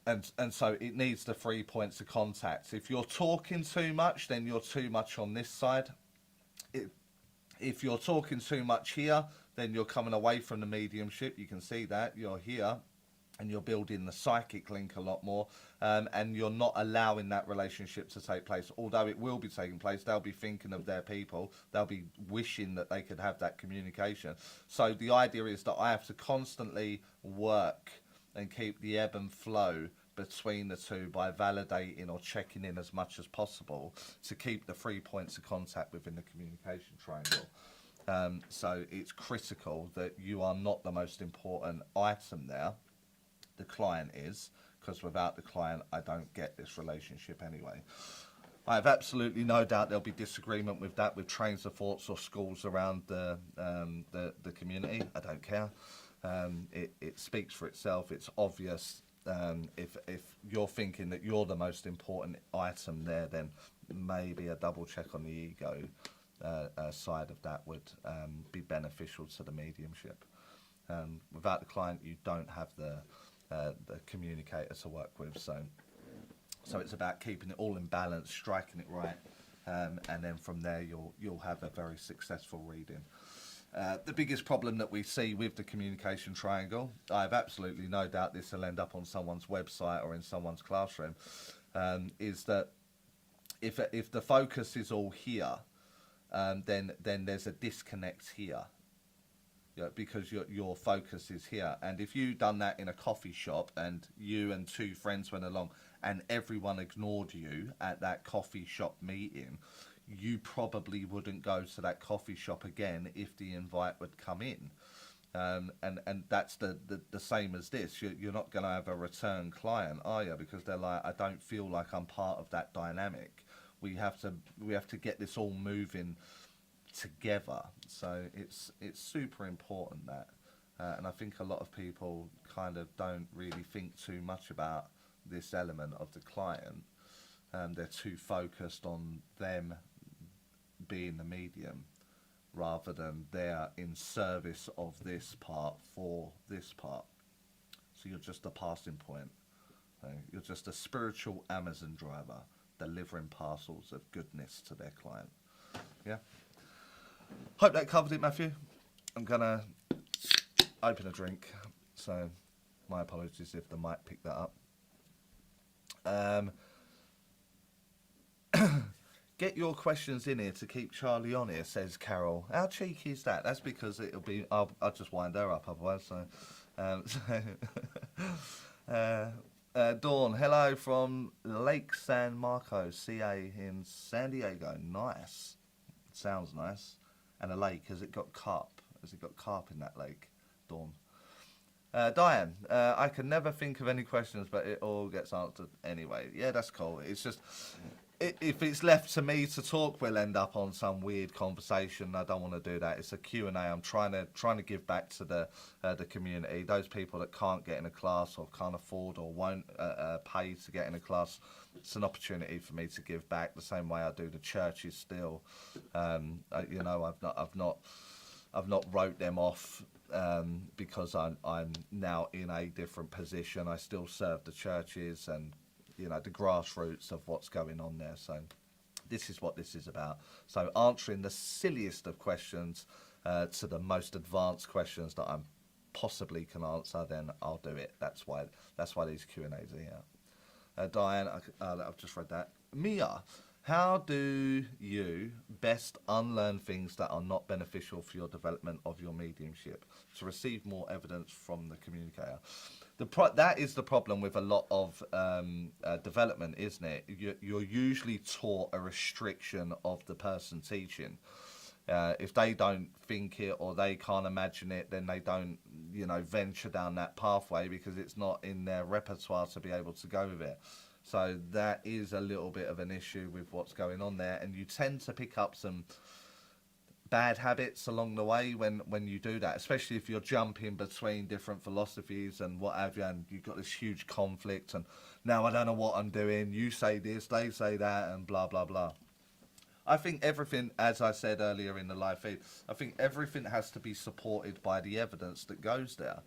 it needs the 3 points of contact. If you're talking too much, then you're too much on this side. If you're talking too much here, then you're coming away from the mediumship. You can see that you're here and you're building the psychic link a lot more, and you're not allowing that relationship to take place. Although it will be taking place, they'll be thinking of their people, they'll be wishing that they could have that communication. So the idea is that I have to constantly work and keep the ebb and flow between the two by validating or checking in as much as possible to keep the 3 points of contact within the communication triangle. So it's critical that you are not the most important item there. The client is, because without the client I don't get this relationship anyway. I have absolutely no doubt there'll be disagreement with that with trains of thoughts or schools around the community. I don't care. It speaks for itself. It's obvious. If you're thinking that you're the most important item there, then maybe a double check on the ego side of that would be beneficial to the mediumship. Without the client, you don't have the communicator to work with, so it's about keeping it all in balance, striking it right, and then from there you'll have a very successful reading. The biggest problem that we see with the communication triangle, I have absolutely no doubt this will end up on someone's website or in someone's classroom, is that if the focus is all here, then there's a disconnect here. because your focus is here. And if you done that in a coffee shop and you and two friends went along and everyone ignored you at that coffee shop meeting, you probably wouldn't go to that coffee shop again if the invite would come in. And that's the same as this. You're not going to have a return client, are you? Because they're like, I don't feel like I'm part of that dynamic. We have to get this all moving together. So it's super important that, and I think a lot of people kind of don't really think too much about this element of the client. They're too focused on them being the medium rather than they're in service of this part for this part. So you're just a passing point. You're just a spiritual Amazon driver delivering parcels of goodness to their client. Yeah. Hope that covered it, Matthew. I'm going to open a drink. So my apologies if the mic picked that up. Get your questions in here to keep Charlie on here, says Carol. How cheeky is that? That's because it'll be... I'll just wind her up otherwise. Dawn, hello from Lake San Marcos, CA in San Diego. Nice. Sounds nice. And a lake, has it got carp? Has it got carp in that lake? Dawn. Diane, I can never think of any questions, but it all gets answered anyway. Yeah, that's cool. It's just... if it's left to me to talk, we'll end up on some weird conversation. I don't want to do that. It's a Q&A. I'm trying to give back to the community. Those people that can't get in a class or can't afford or won't pay to get in a class. It's an opportunity for me to give back the same way I do the churches still. You know, I've not wrote them off because I'm now in a different position. I still serve the churches and, you know, the grassroots of what's going on there. So this is what this is about. So answering the silliest of questions to the most advanced questions that I possibly can answer, then I'll do it. That's why these Q&As are here. Diane, I've just read that. Mia, how do you best unlearn things that are not beneficial for your development of your mediumship to receive more evidence from the communicator? That is the problem with a lot of development, isn't it? You're usually taught a restriction of the person teaching. If they don't think it or they can't imagine it, then they don't, you know, venture down that pathway because it's not in their repertoire to be able to go with it. So that is a little bit of an issue with what's going on there, and you tend to pick up some bad habits along the way when you do that, especially if you're jumping between different philosophies and what have you, and you've got this huge conflict and now I don't know what I'm doing, you say this, they say that, and blah blah blah. I think everything, as I said earlier in the live feed, I think everything has to be supported by the evidence that goes there.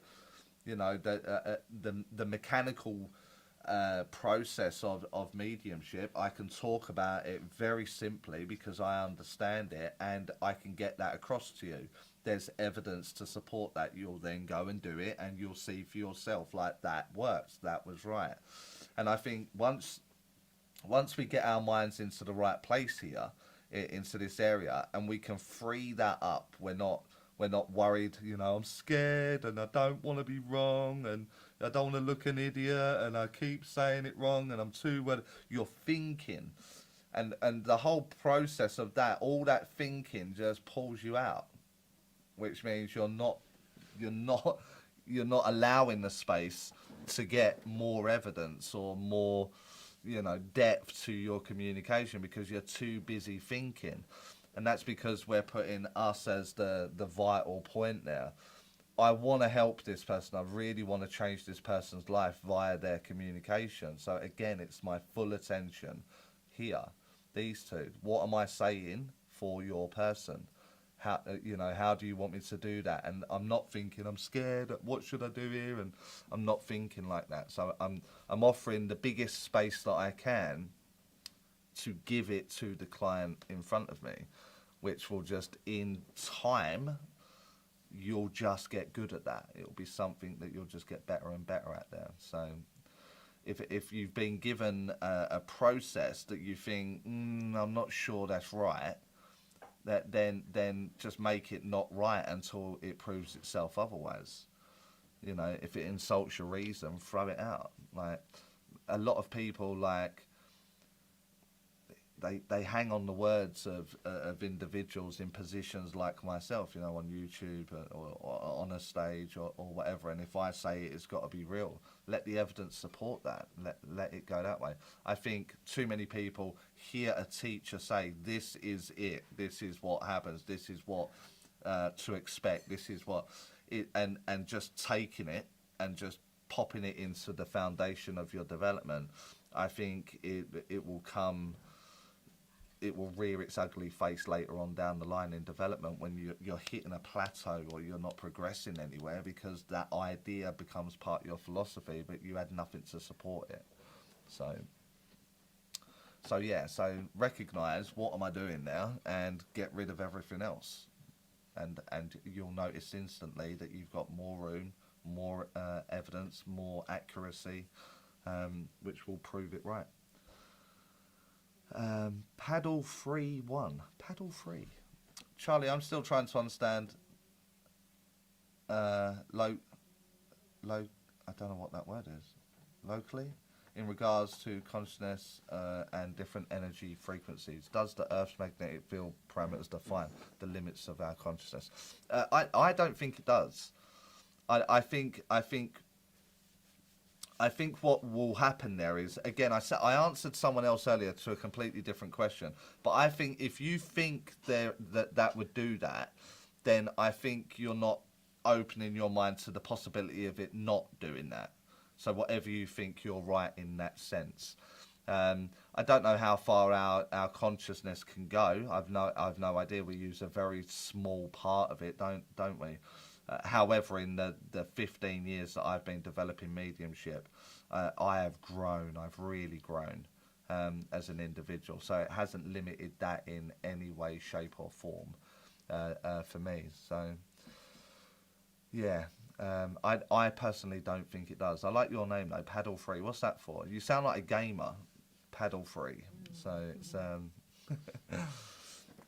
You know, the mechanical process of mediumship, I can talk about it very simply because I understand it and I can get that across to you. There's evidence to support that. You'll then go and do it and you'll see for yourself, like, that works, that was right. And I think once we get our minds into the right place here, into this area, and we can free that up, we're not worried, you know, I'm scared and I don't want to be wrong and I don't want to look an idiot and I keep saying it wrong and I'm too well. You're thinking, and the whole process of that, all that thinking just pulls you out, which means you're not allowing the space to get more evidence or more, you know, depth to your communication because you're too busy thinking. And that's because we're putting us as the vital point there. I want to help this person. I really want to change this person's life via their communication. So again, it's my full attention here. These two. What am I saying for your person? How, you know, how do you want me to do that? And I'm not thinking I'm scared. What should I do here? And I'm not thinking like that. So I'm offering the biggest space that I can to give it to the client in front of me, which will just, in time, you'll just get good at that. It'll be something that you'll just get better and better at there. So if you've been given a process that you think, I'm not sure that's right, then just make it not right until it proves itself otherwise. You know, if it insults your reason, throw it out. Like, a lot of people, like, they hang on the words of individuals in positions like myself, you know, on YouTube or on a stage or whatever. And if I say it's got to be real, let the evidence support that. Let it go that way. I think too many people hear a teacher say, "This is it. This is what happens. This is what to expect. This is what," and just taking it and just popping it into the foundation of your development. I think it will come. It will rear its ugly face later on down the line in development when you're hitting a plateau or you're not progressing anywhere, because that idea becomes part of your philosophy, but you had nothing to support it. So recognize, what am I doing now, and get rid of everything else, and you'll notice instantly that you've got more room, more evidence, more accuracy, which will prove it right. Paddle free one. Paddle free. Charlie, I'm still trying to understand I don't know what that word is. Locally? In regards to consciousness and different energy frequencies, does the Earth's magnetic field parameters define the limits of our consciousness? I don't think it does. I think what will happen there is, again, I answered someone else earlier to a completely different question, but I think if you think that would do that, then I think you're not opening your mind to the possibility of it not doing that. So whatever you think, you're right in that sense. I don't know how far our consciousness can go. I've no idea. We use a very small part of it, don't we? However, in the 15 years that I've been developing mediumship, I have grown. I've really grown as an individual. So it hasn't limited that in any way, shape or form for me. So, yeah, I personally don't think it does. I like your name, though, Paddle Free. What's that for? You sound like a gamer, Paddle Free. So it's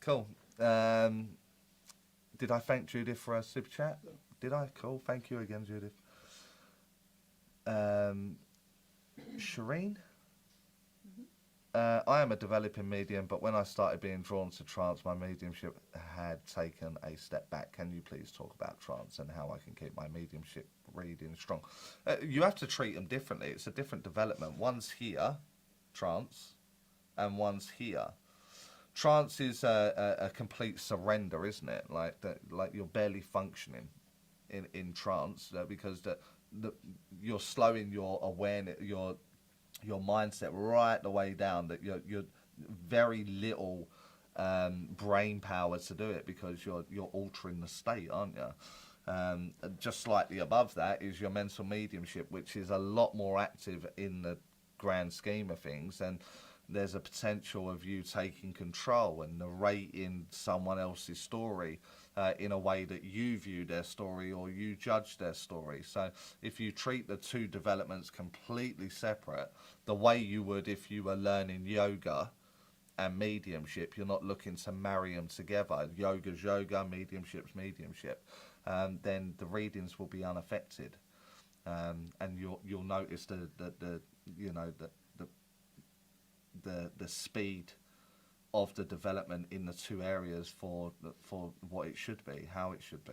cool. Did I thank Judith for a super chat? No. Did I? Cool. Thank you again, Judith. Shireen? I am a developing medium, but when I started being drawn to trance, my mediumship had taken a step back. Can you please talk about trance and how I can keep my mediumship reading strong? You have to treat them differently. It's a different development. One's here, trance, and one's here. Trance is a complete surrender, isn't it? Like you're barely functioning in trance because you're slowing your awareness, your mindset right the way down. That you're very little brain power to do it because you're altering the state, aren't you? Just slightly above that is your mental mediumship, which is a lot more active in the grand scheme of things, and there's a potential of you taking control and narrating someone else's story in a way that you view their story or you judge their story. So if you treat the two developments completely separate, the way you would if you were learning yoga and mediumship, you're not looking to marry them together. Yoga's yoga, mediumship's mediumship. Then the readings will be unaffected, and you'll notice the speed of the development in the two areas for what it should be, how it should be.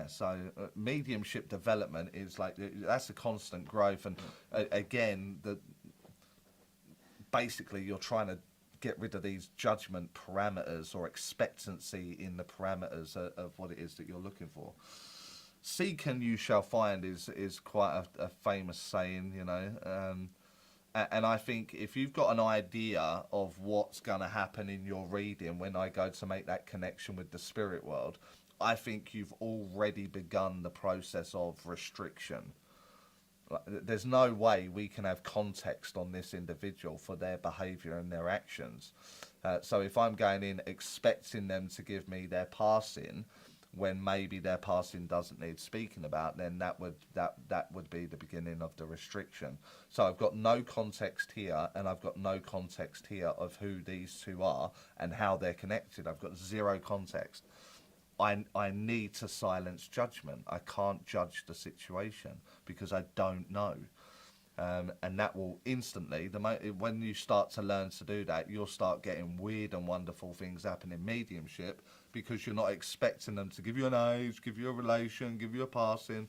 So mediumship development is like, that's a constant growth, and again, basically you're trying to get rid of these judgment parameters or expectancy in the parameters of what it is that you're looking for. Seek and you shall find is quite a famous saying, you know, and I think if you've got an idea of what's going to happen in your reading when I go to make that connection with the spirit world, I think you've already begun the process of restriction. There's no way we can have context on this individual for their behaviour and their actions. So if I'm going in expecting them to give me their passing, when maybe their passing doesn't need speaking about, then that would be the beginning of the restriction. So I've got no context here, and I've got no context here of who these two are and how they're connected. I've got zero context. I need to silence judgment. I can't judge the situation because I don't know. And that will instantly, when you start to learn to do that, you'll start getting weird and wonderful things happen in mediumship, because you're not expecting them to give you an age, give you a relation, give you a passing.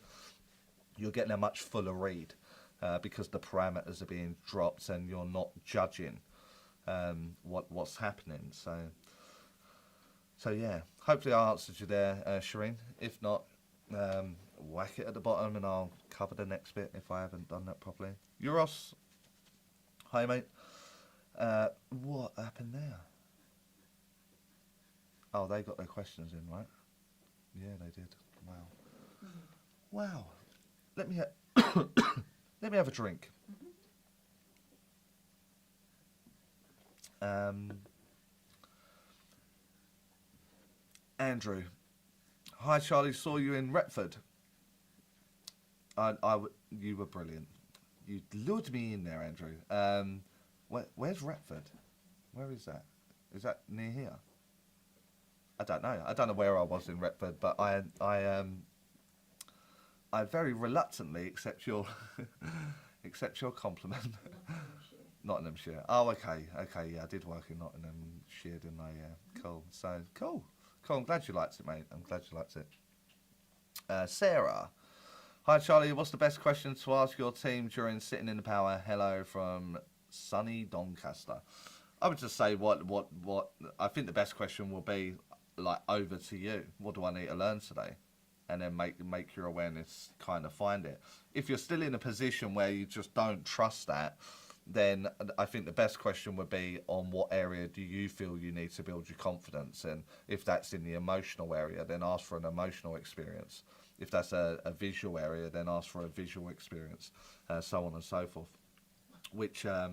You're getting a much fuller read because the parameters are being dropped and you're not judging what's happening. So yeah, hopefully I answered you there, Shireen. If not, whack it at the bottom and I'll cover the next bit if I haven't done that properly. Euros, hi mate. What happened there? Oh, they got their questions in, right? Yeah, they did. Wow. Wow. Let me let me have a drink. Andrew, hi Charlie, saw you in Retford. You were brilliant. You lured me in there, Andrew. Where's Retford? Where is that? Is that near here? I don't know. I don't know where I was in Retford, but I very reluctantly accept your compliment. Nottinghamshire. Oh, okay. Yeah, I did work in Nottinghamshire, didn't I? Yeah, cool. So cool. I'm glad you liked it, mate. I'm glad you liked it. Sarah. Hi, Charlie. What's the best question to ask your team during sitting in the power? Hello from sunny Doncaster. I would just say what I think the best question will be, like, over to you. What do I need to learn today? And then make your awareness kind of find it. If you're still in a position where you just don't trust that, then I think the best question would be, on what area do you feel you need to build your confidence? And if that's in the emotional area, then ask for an emotional experience. If that's a visual area, then ask for a visual experience, so on and so forth. Which I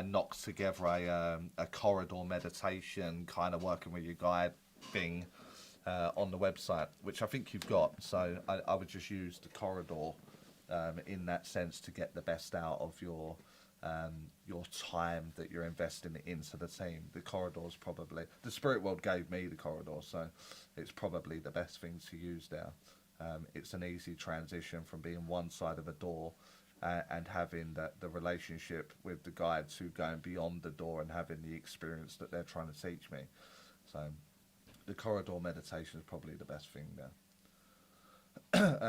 knocked together a corridor meditation, kind of working with your guide thing on the website, which I think you've got. So I would just use the corridor in that sense to get the best out of your time that you're investing into the team. The corridor's probably, the spirit world gave me the corridor, so it's probably the best thing to use there. It's an easy transition from being one side of a door and having the relationship with the guide to going beyond the door and having the experience that they're trying to teach me. So the corridor meditation is probably the best thing there.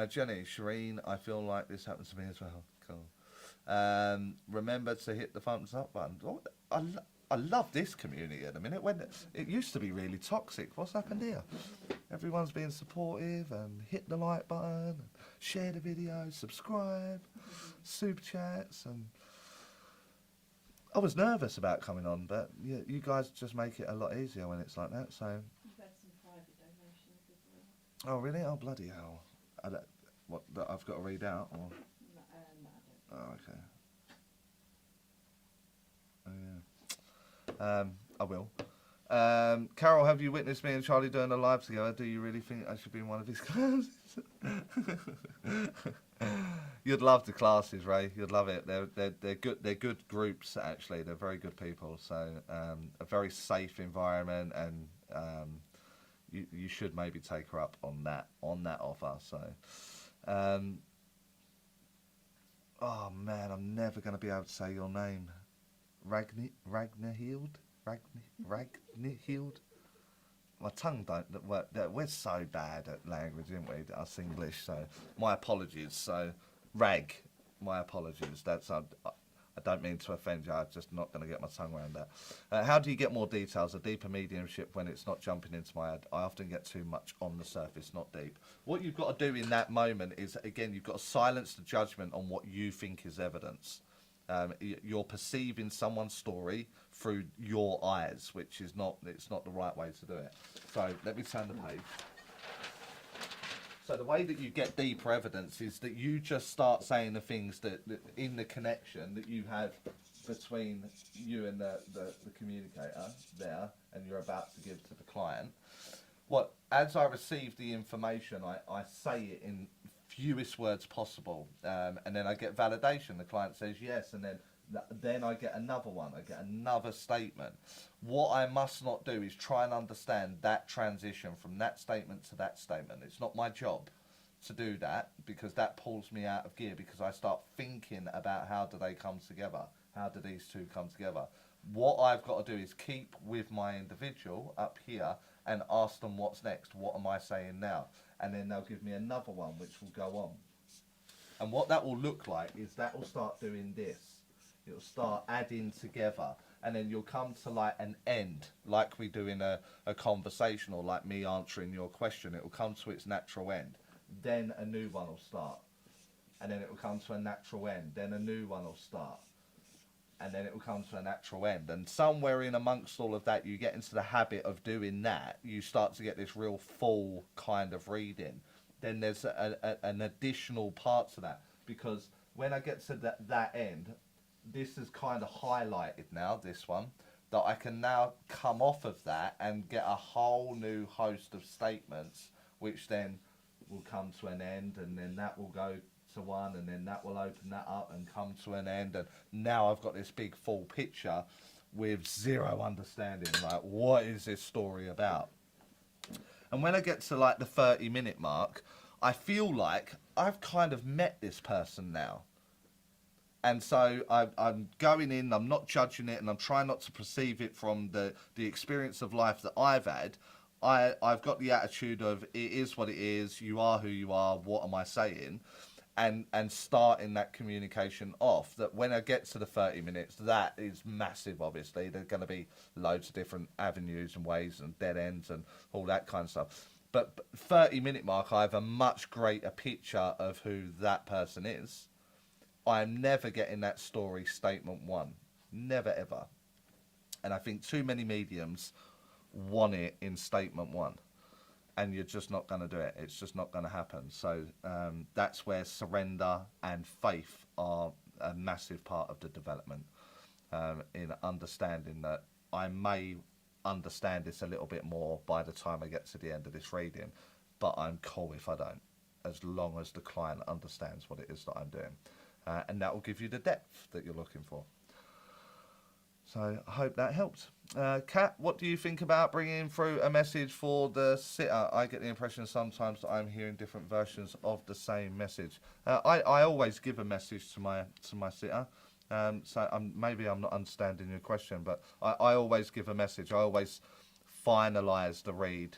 Jenny, Shireen, I feel like this happens to me as well. Cool. Remember to hit the thumbs up button. Oh, I love this community at the minute. When it used to be really toxic. What's happened here? Everyone's being supportive and hit the like button, and share the video, subscribe, super chats, and I was nervous about coming on, but you guys just make it a lot easier when it's like that. So. You've had some private donations as well. Oh really? Oh bloody hell! What that I've got to read out? Or? No, I don't. Oh okay. Oh yeah. I will. Carol, have you witnessed me and Charlie doing a live together? Do you really think I should be in one of his classes? You'd love the classes, Ray. You'd love it. They're good. They're good groups, actually. They're very good people. So a very safe environment, and you should maybe take her up on that offer. So, oh man, I'm never going to be able to say your name. Ragnhild. My tongue don't work. We're so bad at language, aren't we? Us English. So my apologies. So my apologies. I don't mean to offend you. I'm just not going to get my tongue around that. How do you get more details? A deeper mediumship when it's not jumping into my head. I often get too much on the surface, not deep. What you've got to do in that moment is, again, you've got to silence the judgment on what you think is evidence. You're perceiving someone's story through your eyes, which is it's not the right way to do it. So let me turn the page. So the way that you get deeper evidence is that you just start saying the things that in the connection that you have between you and the communicator there, and you're about to give to the client. What, as I receive the information, I say it in fewest words possible, and then I get validation. The client says yes, and then I get another one. I get another statement. What I must not do is try and understand that transition from that statement to that statement. It's not my job to do that, because that pulls me out of gear, because I start thinking about how do they come together, how do these two come together. What I've got to do is keep with my individual up here and ask them what's next, what am I saying now, and then they'll give me another one which will go on. And what that will look like is that will start doing this, it'll start adding together, and then you'll come to like an end, like we do in a conversation, or like me answering your question. It will come to its natural end, then a new one will start, and then it will come to a natural end, then a new one will start, and then it will come to a natural end. And somewhere in amongst all of that, you get into the habit of doing that, you start to get this real full kind of reading. Then there's an additional part to that, because when I get to that end, this is kind of highlighted now, this one, that I can now come off of that and get a whole new host of statements, which then will come to an end, and then that will go to one, and then that will open that up and come to an end, and now I've got this big full picture with zero understanding, like what is this story about? And when I get to like the 30-minute mark, I feel like I've kind of met this person now. And so I'm going in, I'm not judging it, and I'm trying not to perceive it from the experience of life that I've had. I've got the attitude of, it is what it is, you are who you are, what am I saying? And starting that communication off, that when I get to the 30 minutes, that is massive, obviously. There's going to be loads of different avenues and ways and dead ends and all that kind of stuff. But 30-minute mark, I have a much greater picture of who that person is. I'm never getting that story statement one. Never, ever. And I think too many mediums want it in statement one. And you're just not going to do it. It's just not going to happen. So that's where surrender and faith are a massive part of the development, in understanding that I may understand this a little bit more by the time I get to the end of this reading, but I'm cool if I don't, as long as the client understands what it is that I'm doing. And that will give you the depth that you're looking for. So I hope that helped. Kat, what do you think about bringing through a message for the sitter? I get the impression sometimes that I'm hearing different versions of the same message. I always give a message to my sitter. So maybe I'm not understanding your question, but I always give a message. I always finalise the read,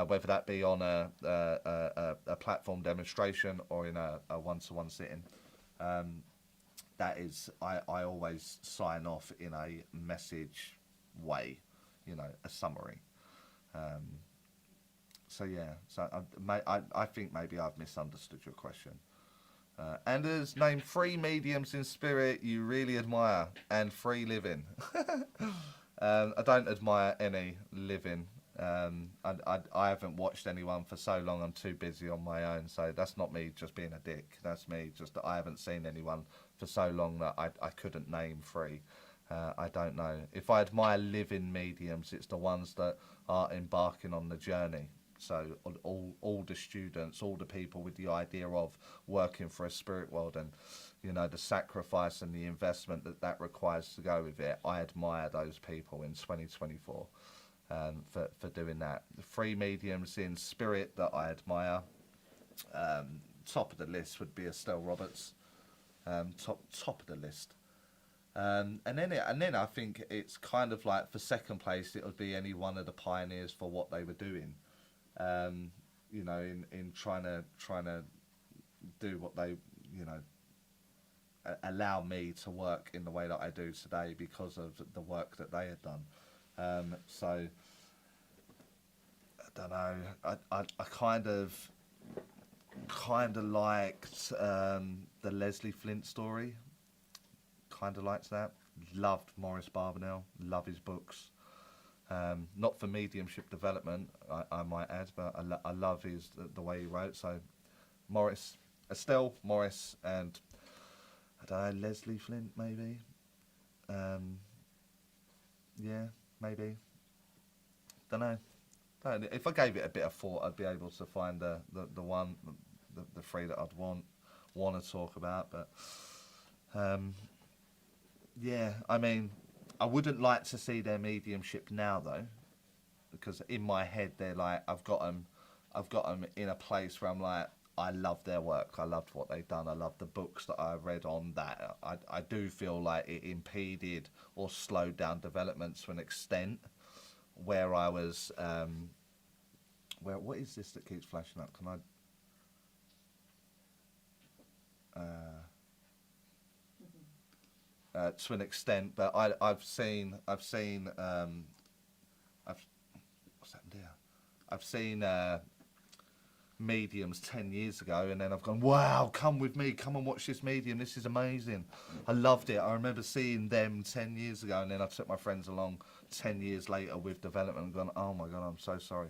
whether that be on a platform demonstration or in a one-to-one sitting. That is, I always sign off in a message way, a summary. So yeah, so I think maybe I've misunderstood your question. Anders, name 3 mediums in spirit you really admire and 3 living. I don't admire any living. I haven't watched anyone for so long. I'm too busy on my own. So that's not me just being a dick. That's me just that I haven't seen anyone for so long that I couldn't name 3. I don't know. If I admire living mediums, it's the ones that are embarking on the journey. So all the students, all the people with the idea of working for a spirit world, and the sacrifice and the investment that requires to go with it. I admire those people in 2024. For doing that. The 3 mediums in spirit that I admire, top of the list would be Estelle Roberts, top of the list, and then I think it's kind of like for second place it would be any one of the pioneers for what they were doing, in trying to do what they allow me to work in the way that I do today because of the work that they had done. So I don't know. I kind of liked the Leslie Flint story. Kind of liked that. Loved Maurice Barbanel. Love his books. Not for mediumship development, I might add, but I love the way he wrote. So Estelle, Maurice, and I don't know, Leslie Flint maybe. Yeah, maybe. Don't know. If I gave it a bit of thought, I'd be able to find the one, the three that I'd want to talk about. But yeah, I mean, I wouldn't like to see their mediumship now though, because in my head they're like, I've got them in a place where I'm like, I love their work, I loved what they've done, I love the books that I read on that. I do feel like it impeded or slowed down development to an extent where I was, what is this that keeps flashing up? Can I, to an extent, but I've seen, what's happened here? I've seen mediums 10 years ago, and then I've gone, wow, come with me, come and watch this medium, this is amazing. I loved it. I remember seeing them 10 years ago, and then I took my friends along 10 years later with development and gone, oh my God, I'm so sorry.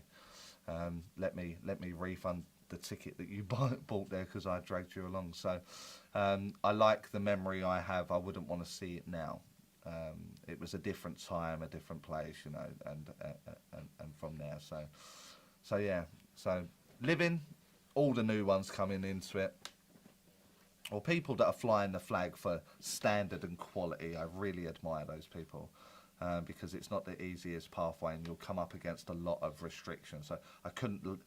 Let me refund the ticket that you bought there because I dragged you along. So I like the memory I have. I wouldn't want to see it now. It was a different time, a different place, you know, and from there. So yeah. So living, all the new ones coming into it, or people that are flying the flag for standard and quality. I really admire those people. Because it's not the easiest pathway, and you'll come up against a lot of restrictions. So I couldn't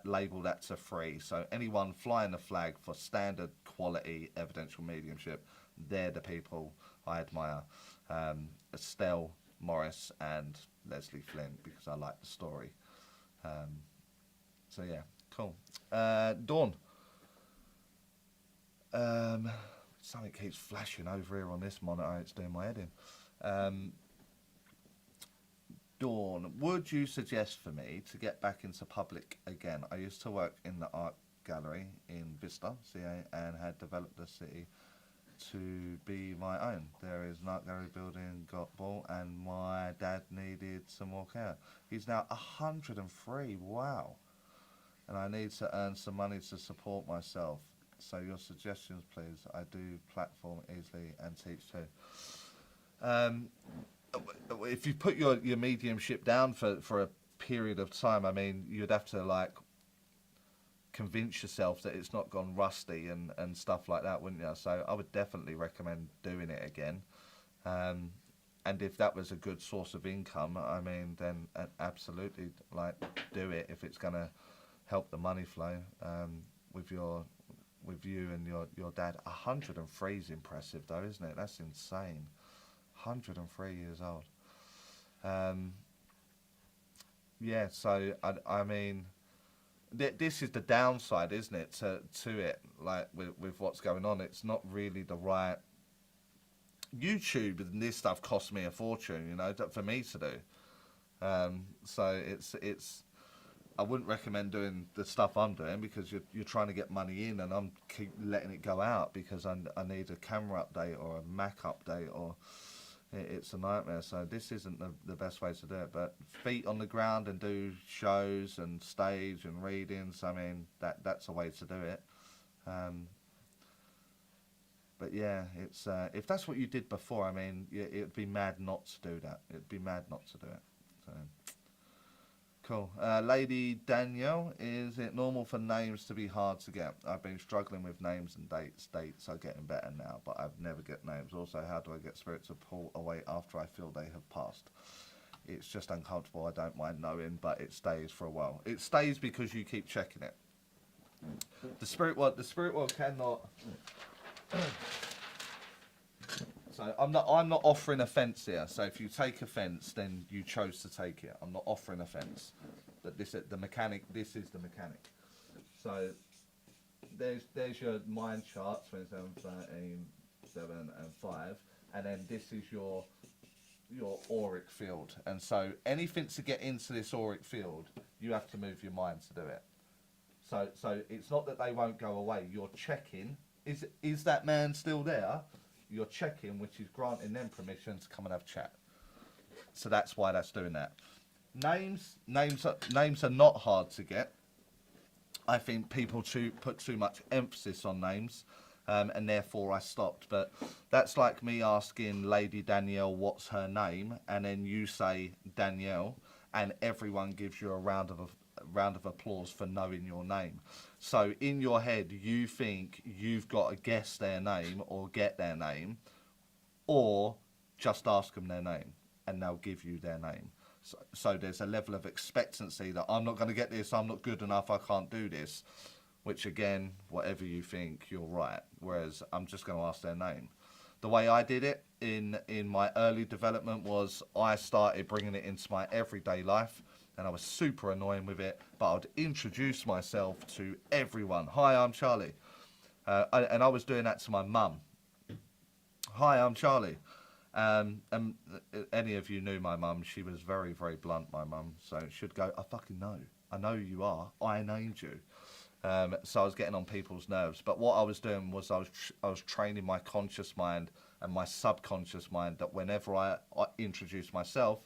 label that to free. So anyone flying the flag for standard quality evidential mediumship, they're the people I admire. Estelle Morris and Leslie Flint, because I like the story. So yeah, cool. Dawn. Something keeps flashing over here on this monitor. It's doing my head in. Dawn, would you suggest for me to get back into public again? I used to work in the art gallery in Vista, CA, and had developed the city to be my own. There is an art gallery building got bought, and my dad needed some more care. He's now 103, wow. And I need to earn some money to support myself. So your suggestions, please. I do platform easily and teach too. If you put your mediumship down for a period of time, I mean, you'd have to like convince yourself that it's not gone rusty and stuff like that, wouldn't you? So I would definitely recommend doing it again. And if that was a good source of income, I mean, then absolutely like do it if it's going to help the money flow with you and your dad. 103 is impressive though, isn't it? That's insane. 103 years old. Yeah, so I mean, this is the downside, isn't it, to it, like with what's going on. It's not really the right. YouTube and this stuff costs me a fortune, you know, for me to do. So it's I wouldn't recommend doing the stuff I'm doing, because you're trying to get money in, and I'm keep letting it go out because I need a camera update or a Mac update, or it's a nightmare. So this isn't the best way to do it. But feet on the ground and do shows and stage and readings, I mean, that's a way to do it. But yeah, it's if that's what you did before, I mean, it'd be mad not to do that. It'd be mad not to do it. So cool. Lady Danielle, is it normal for names to be hard to get? I've been struggling with names and dates. Dates are getting better now, but I've never get names. Also, how do I get spirit to pull away after I feel they have passed? It's just uncomfortable. I don't mind knowing, but it stays for a while. It stays because you keep checking it. The spirit world cannot. So I'm not offering offence here. So if you take offence, then you chose to take it. I'm not offering offence. But this is the mechanic. So there's your mind chart, 27, 13, 7, and 5, and then this is your auric field. And so anything to get into this auric field, you have to move your mind to do it. So it's not that they won't go away. You're checking. Is that man still there? You're checking, which is granting them permission to come and have chat. So that's why that's doing that. Names are not hard to get. I think people put too much emphasis on names, and therefore I stopped. But that's like me asking Lady Danielle what's her name, and then you say Danielle, and everyone gives you a round of applause for knowing your name. So in your head, you think you've got to guess their name or get their name, or just ask them their name and they'll give you their name. So there's a level of expectancy that I'm not going to get this, I'm not good enough, I can't do this, which again, whatever you think, you're right. Whereas I'm just going to ask their name. The way I did it in my early development was I started bringing it into my everyday life, and I was super annoying with it, but I'd introduce myself to everyone. Hi, I'm Charlie. And I was doing that to my mum. Hi, I'm Charlie. And any of you knew my mum, she was very, very blunt, my mum. So she'd go, I fucking know. I know who you are. I named you. So I was getting on people's nerves. But what I was doing was I was training my conscious mind and my subconscious mind that whenever I introduce myself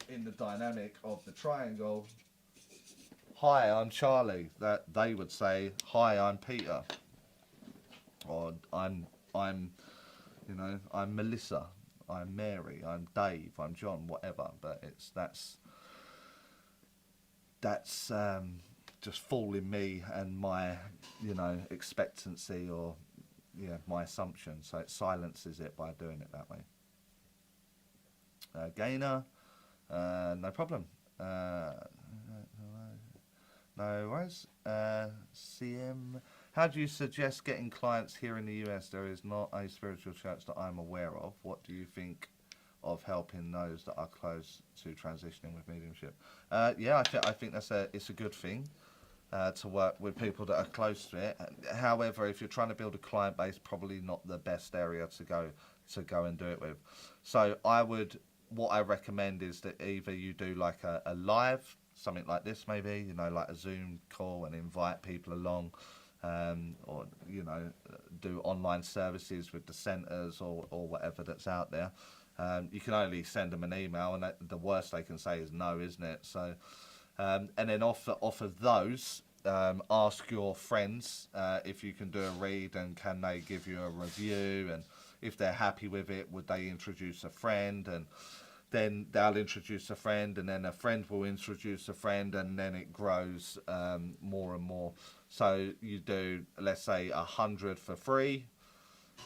in the dynamic of the triangle, hi, I'm Charlie, that they would say, hi, I'm Peter. Or I'm Melissa, I'm Mary, I'm Dave, I'm John, whatever. But that's just falling me and my, expectancy or my assumption. So it silences it by doing it that way. Gainer, no problem. No worries. CM. How do you suggest getting clients here in the US? There is not a spiritual church that I'm aware of. What do you think of helping those that are close to transitioning with mediumship? Yeah, I think it's a good thing to work with people that are close to it. However, if you're trying to build a client base, probably not the best area to go and do it with. So what I recommend is that either you do like a live, something like this maybe, like a Zoom call and invite people along. Or do online services with the centres or whatever that's out there. You can only send them an email, and the worst they can say is no, isn't it? So, and then off of those, ask your friends if you can do a read and can they give you a review, and if they're happy with it, would they introduce a friend, and then they'll introduce a friend, and then a friend will introduce a friend, and then it grows more and more. So you do, let's say, 100 for free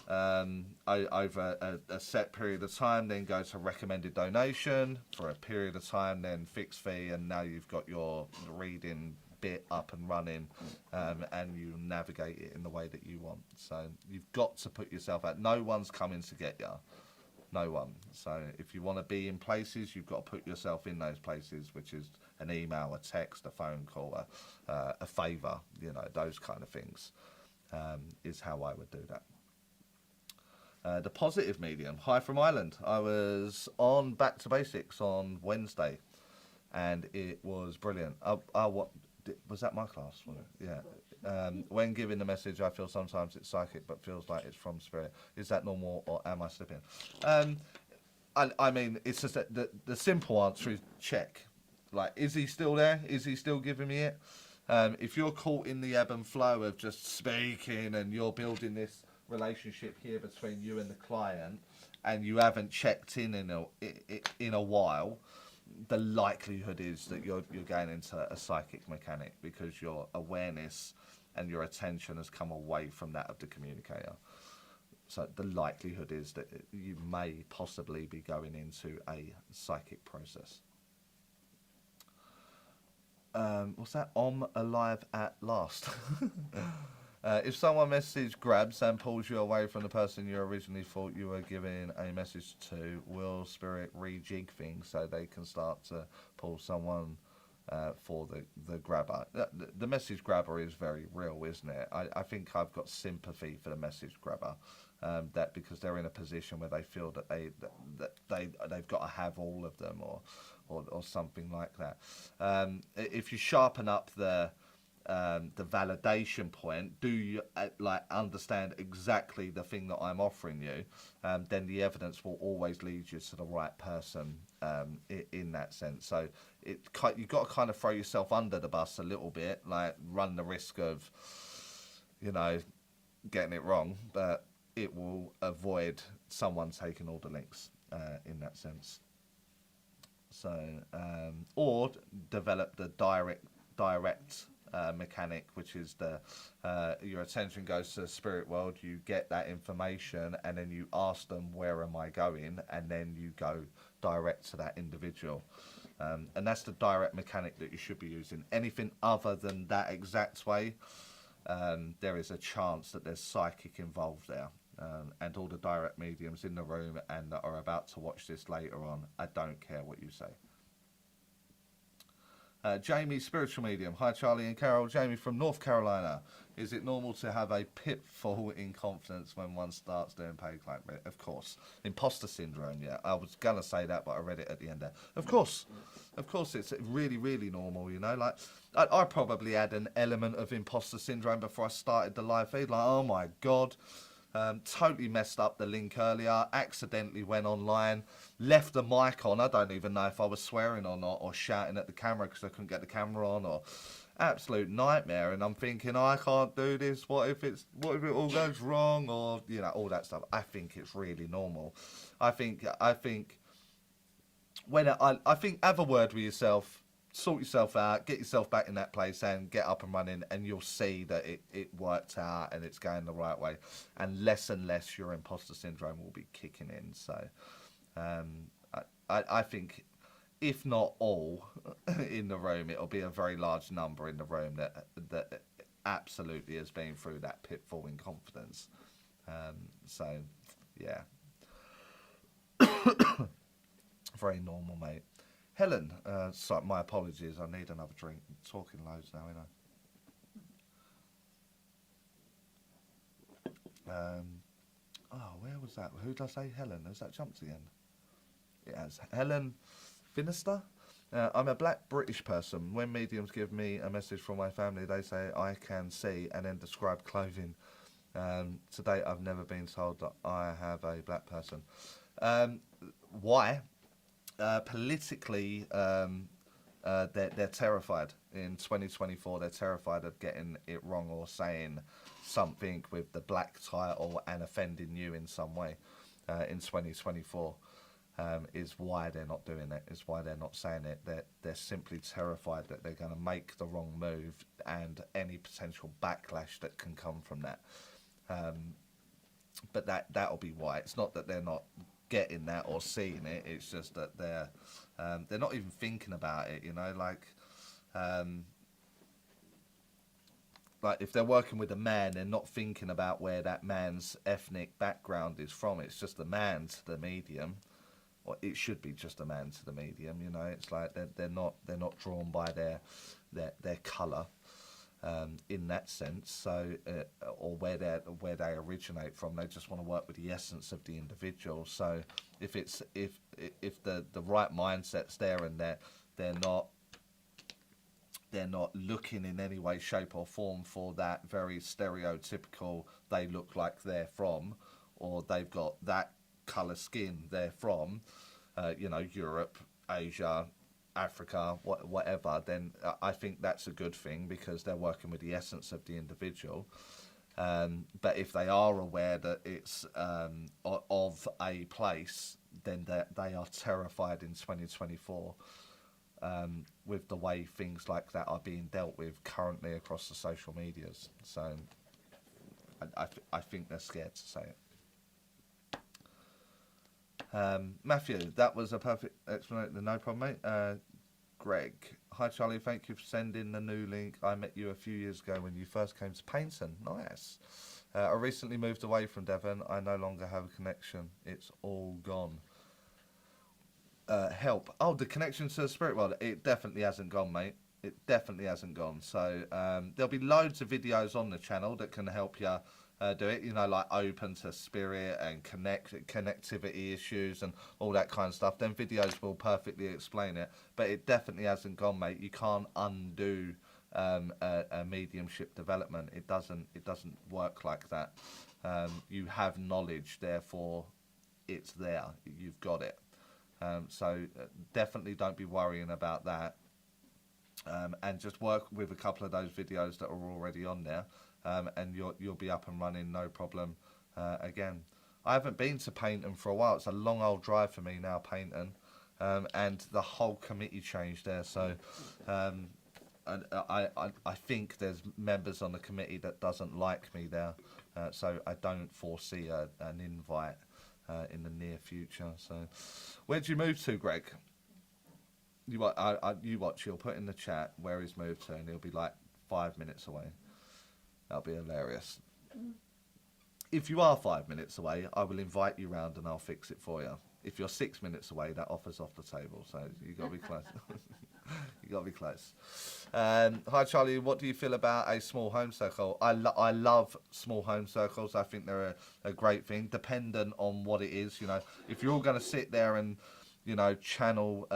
over a set period of time, then go to recommended donation for a period of time, then fixed fee, and now you've got your reading bit up and running, and you navigate it in the way that you want. So you've got to put yourself out. No one's coming to get you. No one. So if you want to be in places, you've got to put yourself in those places, which is an email, a text, a phone call, a favour, those kind of things, is how I would do that. The positive medium. Hi from Ireland. I was on Back to Basics on Wednesday, and it was brilliant. Was that my class? Was it? Yeah. When giving the message, I feel sometimes it's psychic, but feels like it's from spirit. Is that normal, or am I slipping? I mean, it's just that the simple answer is check. Like, is he still there? Is he still giving me it? If you're caught in the ebb and flow of just speaking and you're building this relationship here between you and the client, and you haven't checked in a while, the likelihood is that you're going into a psychic mechanic, because your awareness and your attention has come away from that of the communicator. So the likelihood is that you may possibly be going into a psychic process. What's that? Alive at last. If someone message grabs and pulls you away from the person you originally thought you were giving a message to, will spirit rejig things so they can start to pull someone for the grabber? The message grabber is very real, isn't it? I think I've got sympathy for the message grabber, that because they're in a position where they feel that they've got to have all of them, or something like that. If you sharpen up the validation point, do you understand exactly the thing that I'm offering you, then the evidence will always lead you to the right person in that sense. So you've got to kind of throw yourself under the bus a little bit, like run the risk of getting it wrong, but it will avoid someone taking all the links in that sense. So, or develop the direct mechanic, which is the your attention goes to the spirit world, you get that information, and then you ask them, where am I going? And then you go direct to that individual. And that's the direct mechanic that you should be using. Anything other than that exact way, there is a chance that there's psychic involved there. And all the direct mediums in the room and that are about to watch this later on, I don't care what you say. Jamie, spiritual medium. Hi, Charlie and Carol. Jamie from North Carolina. Is it normal to have a pitfall in confidence when one starts doing paid client? Of course. Imposter syndrome, yeah. I was going to say that, but I read it at the end there. Of course. Of course, it's really, really normal, you know. Like, I probably had an element of imposter syndrome before I started the live feed. Like, oh my God. Totally messed up the link earlier, accidentally went online, left the mic on. I don't even know if I was swearing or not, or shouting at the camera because I couldn't get the camera on, or absolute nightmare. And I'm thinking, I can't do this. What if it all goes wrong, or you know, all that stuff. I think it's really normal. I think have a word with yourself. Sort yourself out, get yourself back in that place and get up and running, and you'll see that it worked out and it's going the right way, and less your imposter syndrome will be kicking in. So I think if not all in the room, it'll be a very large number in the room that absolutely has been through that pitfall in confidence. So yeah. Very normal, mate. Helen, sorry, my apologies. I need another drink. I'm talking loads now, you know. Where was that? Who did I say? Helen. Has that jumped again? It has. Helen Finister. I'm a black British person. When mediums give me a message from my family, they say I can see and then describe clothing. To date, I've never been told that I have a black person. Why? Politically, they're terrified. In 2024, they're terrified of getting it wrong or saying something with the black title and offending you in some way. In 2024, is why they're not doing it. Is why they're not saying it. They're simply terrified that they're going to make the wrong move and any potential backlash that can come from that. But that'll be why. It's not that they're not getting that or seeing it. It's just that they're not even thinking about it, you know. Like if they're working with a man, they're not thinking about where that man's ethnic background is from. It's just the man to the medium, or it should be just a man to the medium, you know. It's like they're not drawn by their colour. In that sense, so or where they originate from, they just want to work with the essence of the individual. So if the right mindset's there and they're not looking in any way, shape or form for that very stereotypical they look like they're from, or they've got that colour skin they're from, you know, Europe, Asia, Africa, whatever, then I think that's a good thing because they're working with the essence of the individual. But if they are aware that it's of a place, then they are terrified in 2024 with the way things like that are being dealt with currently across the social medias. So I think they're scared to say it. Matthew, that was a perfect explanation. No problem, mate. Greg, hi Charlie, thank you for sending the new link. I met you a few years ago when you first came to Paynton. Nice. I recently moved away from Devon. I no longer have a connection. It's all gone. Help. Oh, the connection to the spirit world. It definitely hasn't gone, mate. It definitely hasn't gone. So there'll be loads of videos on the channel that can help you do it, you know, like open to spirit and connectivity issues and all that kind of stuff. Then videos will perfectly explain it, but it definitely hasn't gone, mate. You can't undo a mediumship development. It doesn't work like that. You have knowledge, therefore it's there. You've got it. So definitely don't be worrying about that. And just work with a couple of those videos that are already on there. And you'll be up and running, no problem. Again, I haven't been to Paynton for a while. It's a long old drive for me now, Paynton. and the whole committee changed there. So and I think there's members on the committee that doesn't like me there, so I don't foresee an invite in the near future. So where'd you move to, Greg? You watch, he'll put in the chat where he's moved to, and he'll be like 5 minutes away. That'll be hilarious. If you are 5 minutes away, I will invite you round and I'll fix it for you. If you're 6 minutes away, that offer's off the table, so you got to be close. You got to be close. Hi, Charlie. What do you feel about a small home circle? I love small home circles. I think they're a great thing, dependent on what it is. You know, if you're all going to sit there and, you know, channel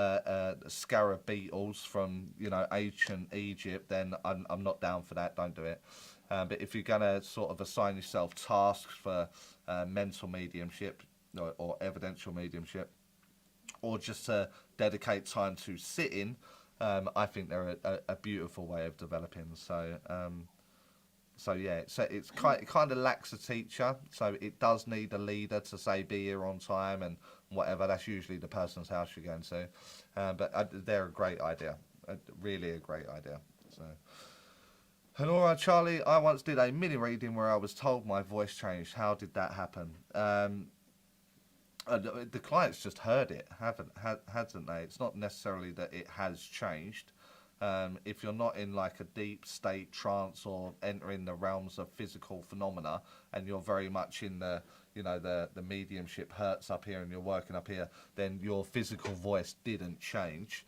scarab beetles from, you know, ancient Egypt, then I'm not down for that. Don't do it. But if you're going to sort of assign yourself tasks for mental mediumship or evidential mediumship, or just to dedicate time to sitting, I think they're a beautiful way of developing. So, yeah, it kind of lacks a teacher, so it does need a leader to say be here on time and whatever. That's usually the person's house you're going to, but they're a great idea, really a great idea. So. Hello, Charlie. I once did a mini reading where I was told my voice changed. How did that happen? The clients just heard it, hasn't they? It's not necessarily that it has changed. If you're not in like a deep state trance or entering the realms of physical phenomena, and you're very much in the, you know, the mediumship hurts up here and you're working up here, then your physical voice didn't change,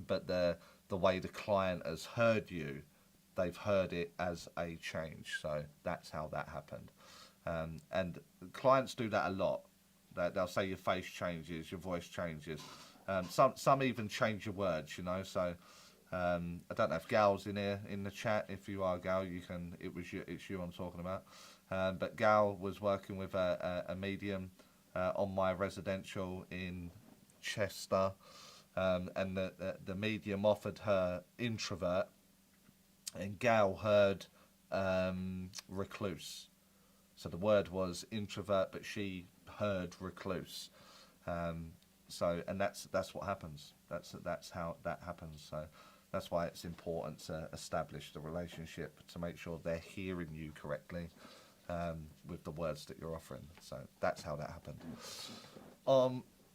but the way the client has heard you, they've heard it as a change. So that's how that happened. And clients do that a lot. They'll say your face changes, your voice changes. Some even change your words, you know. So I don't know if Gal's in here in the chat. If you are Gal, you can. It's you I'm talking about. But Gal was working with a medium on my residential in Chester, and the medium offered her introvert, and Gal heard recluse. So the word was introvert, but she heard recluse. And that's what happens. That's how that happens. So that's why it's important to establish the relationship, to make sure they're hearing you correctly with the words that you're offering. So that's how that happened.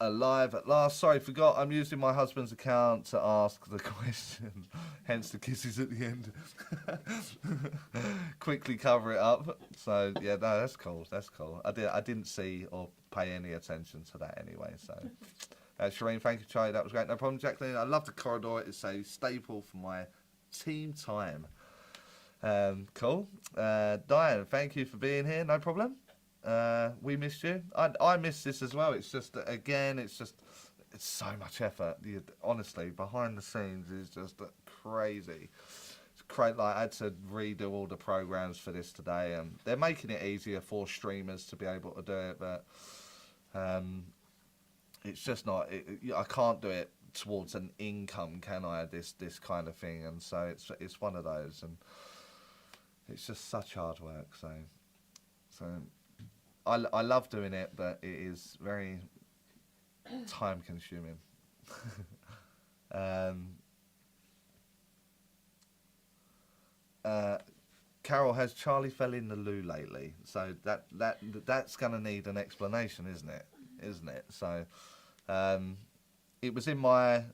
Alive at last. Sorry, forgot. I'm using my husband's account to ask the question. Hence the kisses at the end. Quickly cover it up. So yeah, no, that's cool. That's cool. I didn't see or pay any attention to that anyway. So, Shireen, thank you, Charlie. That was great. No problem, Jacqueline. I love the corridor. It's a staple for my team time. Cool. Diane, thank you for being here. No problem. We missed you. I missed this as well. It's just, again, it's so much effort. Honestly, behind the scenes is just crazy. It's crazy. Like, I had to redo all the programs for this today, and they're making it easier for streamers to be able to do it, but it's just not. I can't do it towards an income, can I? This kind of thing, and so it's one of those, and it's just such hard work. So. I love doing it, but it is very time consuming. Carol, has Charlie fell in the loo lately? So that's gonna need an explanation, isn't it? So it was in my.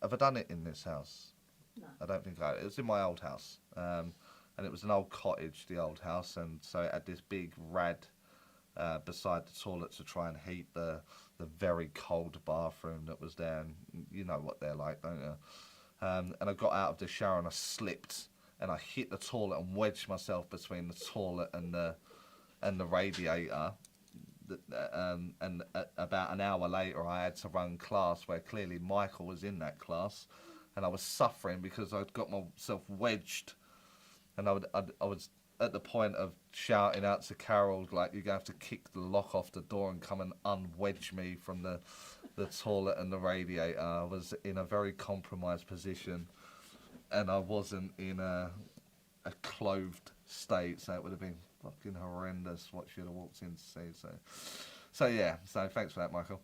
Have I done it in this house? No. I don't think it was in my old house, and it was an old cottage, the old house, and so it had this big rad beside the toilet to try and heat the very cold bathroom that was there, and you know what they're like, don't you? And I got out of the shower and I slipped and I hit the toilet and wedged myself between the toilet and the radiator. And about an hour later, I had to run class where clearly Michael was in that class, and I was suffering because I'd got myself wedged, and I was at the point of shouting out to Carol, like, you're going to have to kick the lock off the door and come and unwedge me from the toilet and the radiator. I was in a very compromised position, and I wasn't in a clothed state, so it would have been fucking horrendous what she'd have walked in to see. So yeah, so thanks for that, Michael.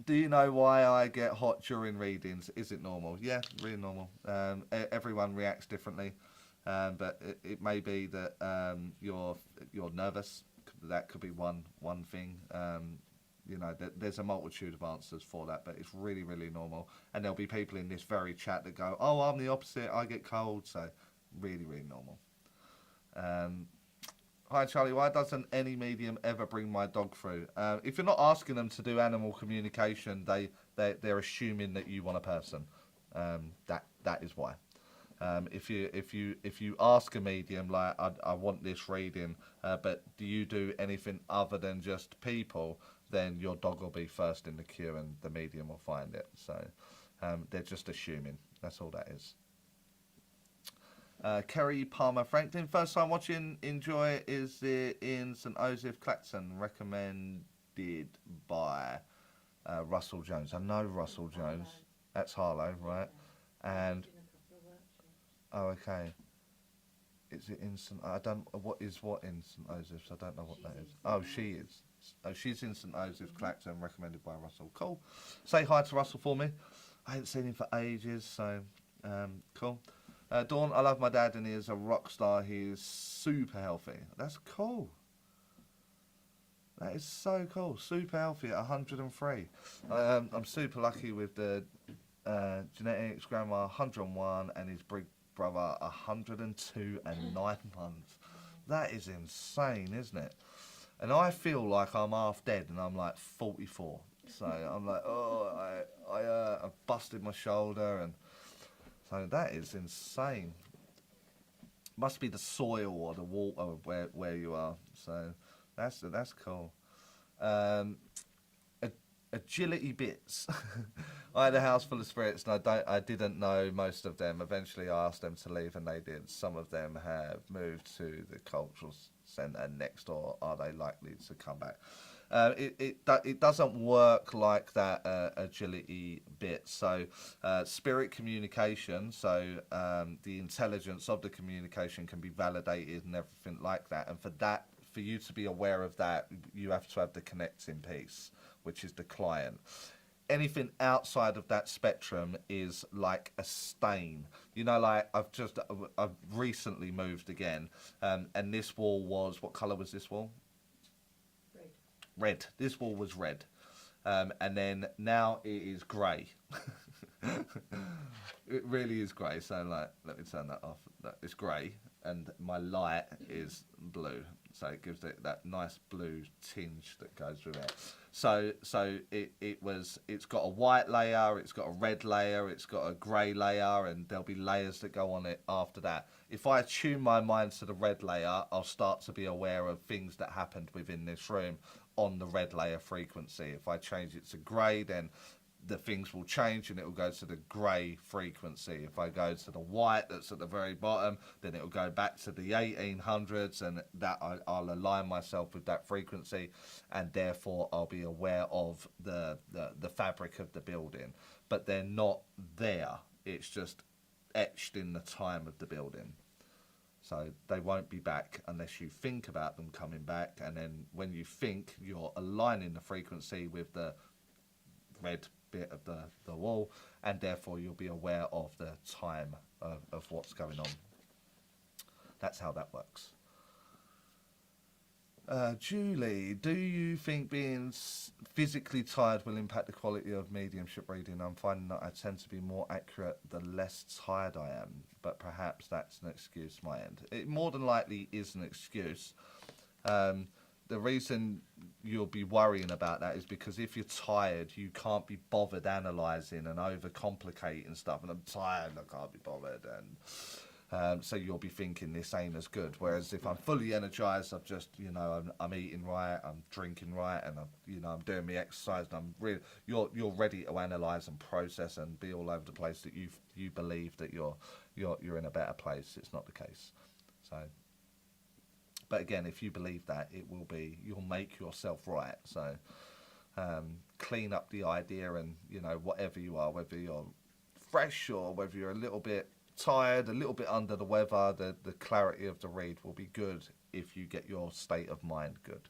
Do you know why I get hot during readings? Is it normal? Yeah, really normal. Everyone reacts differently, but it may be that you're nervous. That could be one thing. You know, there's a multitude of answers for that, but it's really, really normal. And there'll be people in this very chat that go, "Oh, I'm the opposite. I get cold." So, really, really normal. Um, Hi Charlie, why doesn't any medium ever bring my dog through? If you're not asking them to do animal communication, they're assuming that you want a person. That is why. If you ask a medium like I want this reading, but do you do anything other than just people? Then your dog will be first in the queue, and the medium will find it. So they're just assuming. That's all that is. Kerry Palmer Franklin, first time watching, enjoy. Is it in St. Joseph, Clacton? Recommended by Russell Jones. I know Russell Jones. That's Harlow, right? And oh, okay. Is it in St. I don't. What is what in St. Joseph's? I don't know what that is. Oh, she is. Oh, she's in St. Joseph's, Clacton. Recommended by Russell. Cool. Say hi to Russell for me. I haven't seen him for ages, so cool. Dawn, I love my dad and he is a rock star. He is super healthy. That's cool. That is so cool. Super healthy at 103. I'm super lucky with the genetics. Grandma 101 and his big brother 102 and 9 months. That is insane, isn't it? And I feel like I'm half dead and I'm like 44. So I'm like, oh, I busted my shoulder and so that is insane. Must be the soil or the water where you are. So that's cool. Um, agility bits. I had a house full of spirits and I didn't know most of them. Eventually I asked them to leave and they did. Some of them have moved to the cultural centre next door. Are they likely to come back? It doesn't work like that agility bit. So spirit communication, so the intelligence of the communication can be validated and everything like that. And for you to be aware of that, you have to have the connecting piece, which is the client. Anything outside of that spectrum is like a stain. You know, like I've recently moved again, and this wall was, what colour was this wall? Red. This wall was red. And then now it is grey. It really is grey. So like, let me turn that off. It's grey and my light is blue. So it gives it that nice blue tinge that goes with it. So it's got a white layer, it's got a red layer, it's got a grey layer, and there'll be layers that go on it after that. If I attune my mind to the red layer, I'll start to be aware of things that happened within this room on the red layer frequency. If I change it to grey, then the things will change and it will go to the grey frequency. If I go to the white that's at the very bottom, then it will go back to the 1800s, and that I'll align myself with that frequency, and therefore I'll be aware of the fabric of the building. But they're not there. It's just etched in the time of the building. So they won't be back unless you think about them coming back, and then when you think, you're aligning the frequency with the red bit of the wall, and therefore you'll be aware of the time of what's going on. That's how that works. Julie, do you think being physically tired will impact the quality of mediumship reading? I'm finding that I tend to be more accurate the less tired I am, but perhaps that's an excuse my end. It more than likely is an excuse. The reason you'll be worrying about that is because if you're tired, you can't be bothered analysing and overcomplicating stuff. And I'm tired, I can't be bothered. And so you'll be thinking this ain't as good. Whereas if I'm fully energised, I've just, I'm eating right, I'm drinking right, and I'm doing my exercise, and I'm really, you're ready to analyse and process and be all over the place that you believe that you're in a better place. It's not the case. So. But again, if you believe that, you'll make yourself right. So clean up the idea, and whatever you are, whether you're fresh or whether you're a little bit tired, a little bit under the weather, the clarity of the read will be good if you get your state of mind good.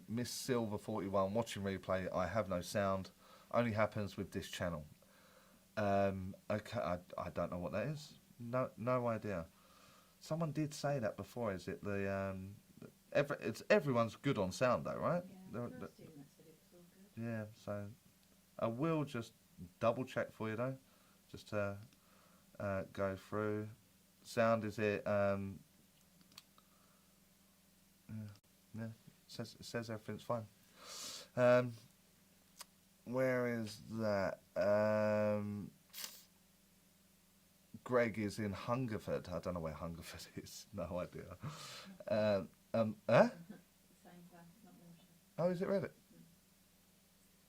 Miss Silver 41 watching replay. I have no sound. Only happens with this channel. Okay, I don't know what that is. No idea. Someone did say that before. Is it the everyone's good on sound though, right? Yeah, the first student that said it was all good. Yeah. So I will just double check for you though, just to go through. Sound is it? Yeah. It says everything's fine. Where is that? Greg is in Hungerford. I don't know where Hungerford is. No idea. The same place, not Mediumship. Oh, is it really?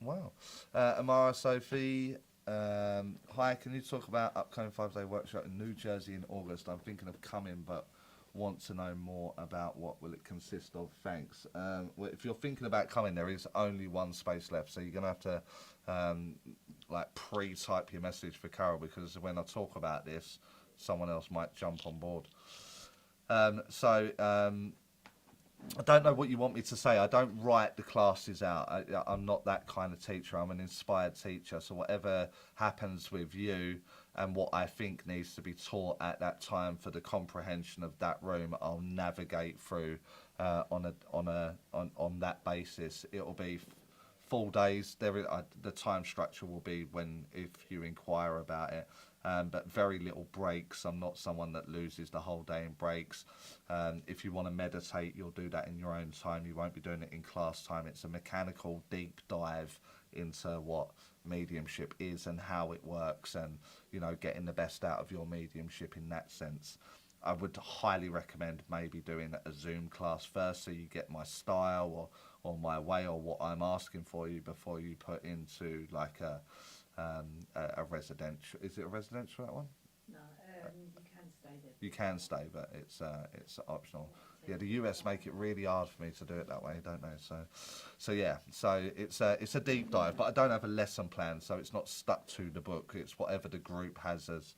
Wow. Amara Sophie. Hi, can you talk about upcoming 5-day workshop in New Jersey in August? I'm thinking of coming, but want to know more about what will it consist of. Thanks. Well, if you're thinking about coming, there is only one space left, so you're gonna have to like pre-type your message for Carol, because when I talk about this, someone else might jump on board. I don't know what you want me to say. I don't write the classes out. I'm not that kind of teacher. I'm an inspired teacher. So whatever happens with you and what I think needs to be taught at that time for the comprehension of that room, I'll navigate through on that basis. It'll be full days. The time structure will be if you inquire about it. But very little breaks. I'm not someone that loses the whole day in breaks. If you want to meditate, you'll do that in your own time. You won't be doing it in class time. It's a mechanical deep dive into what mediumship is and how it works, and getting the best out of your mediumship in that sense. I would highly recommend maybe doing a Zoom class first, so you get my style or my way or what I'm asking for you before you put into like a residential. Is it a residential, that one? No, you can stay there. You can stay, but it's optional. Yeah, the US make it really hard for me to do it that way, don't they? So yeah. So it's a deep dive, but I don't have a lesson plan, so it's not stuck to the book. It's whatever the group has as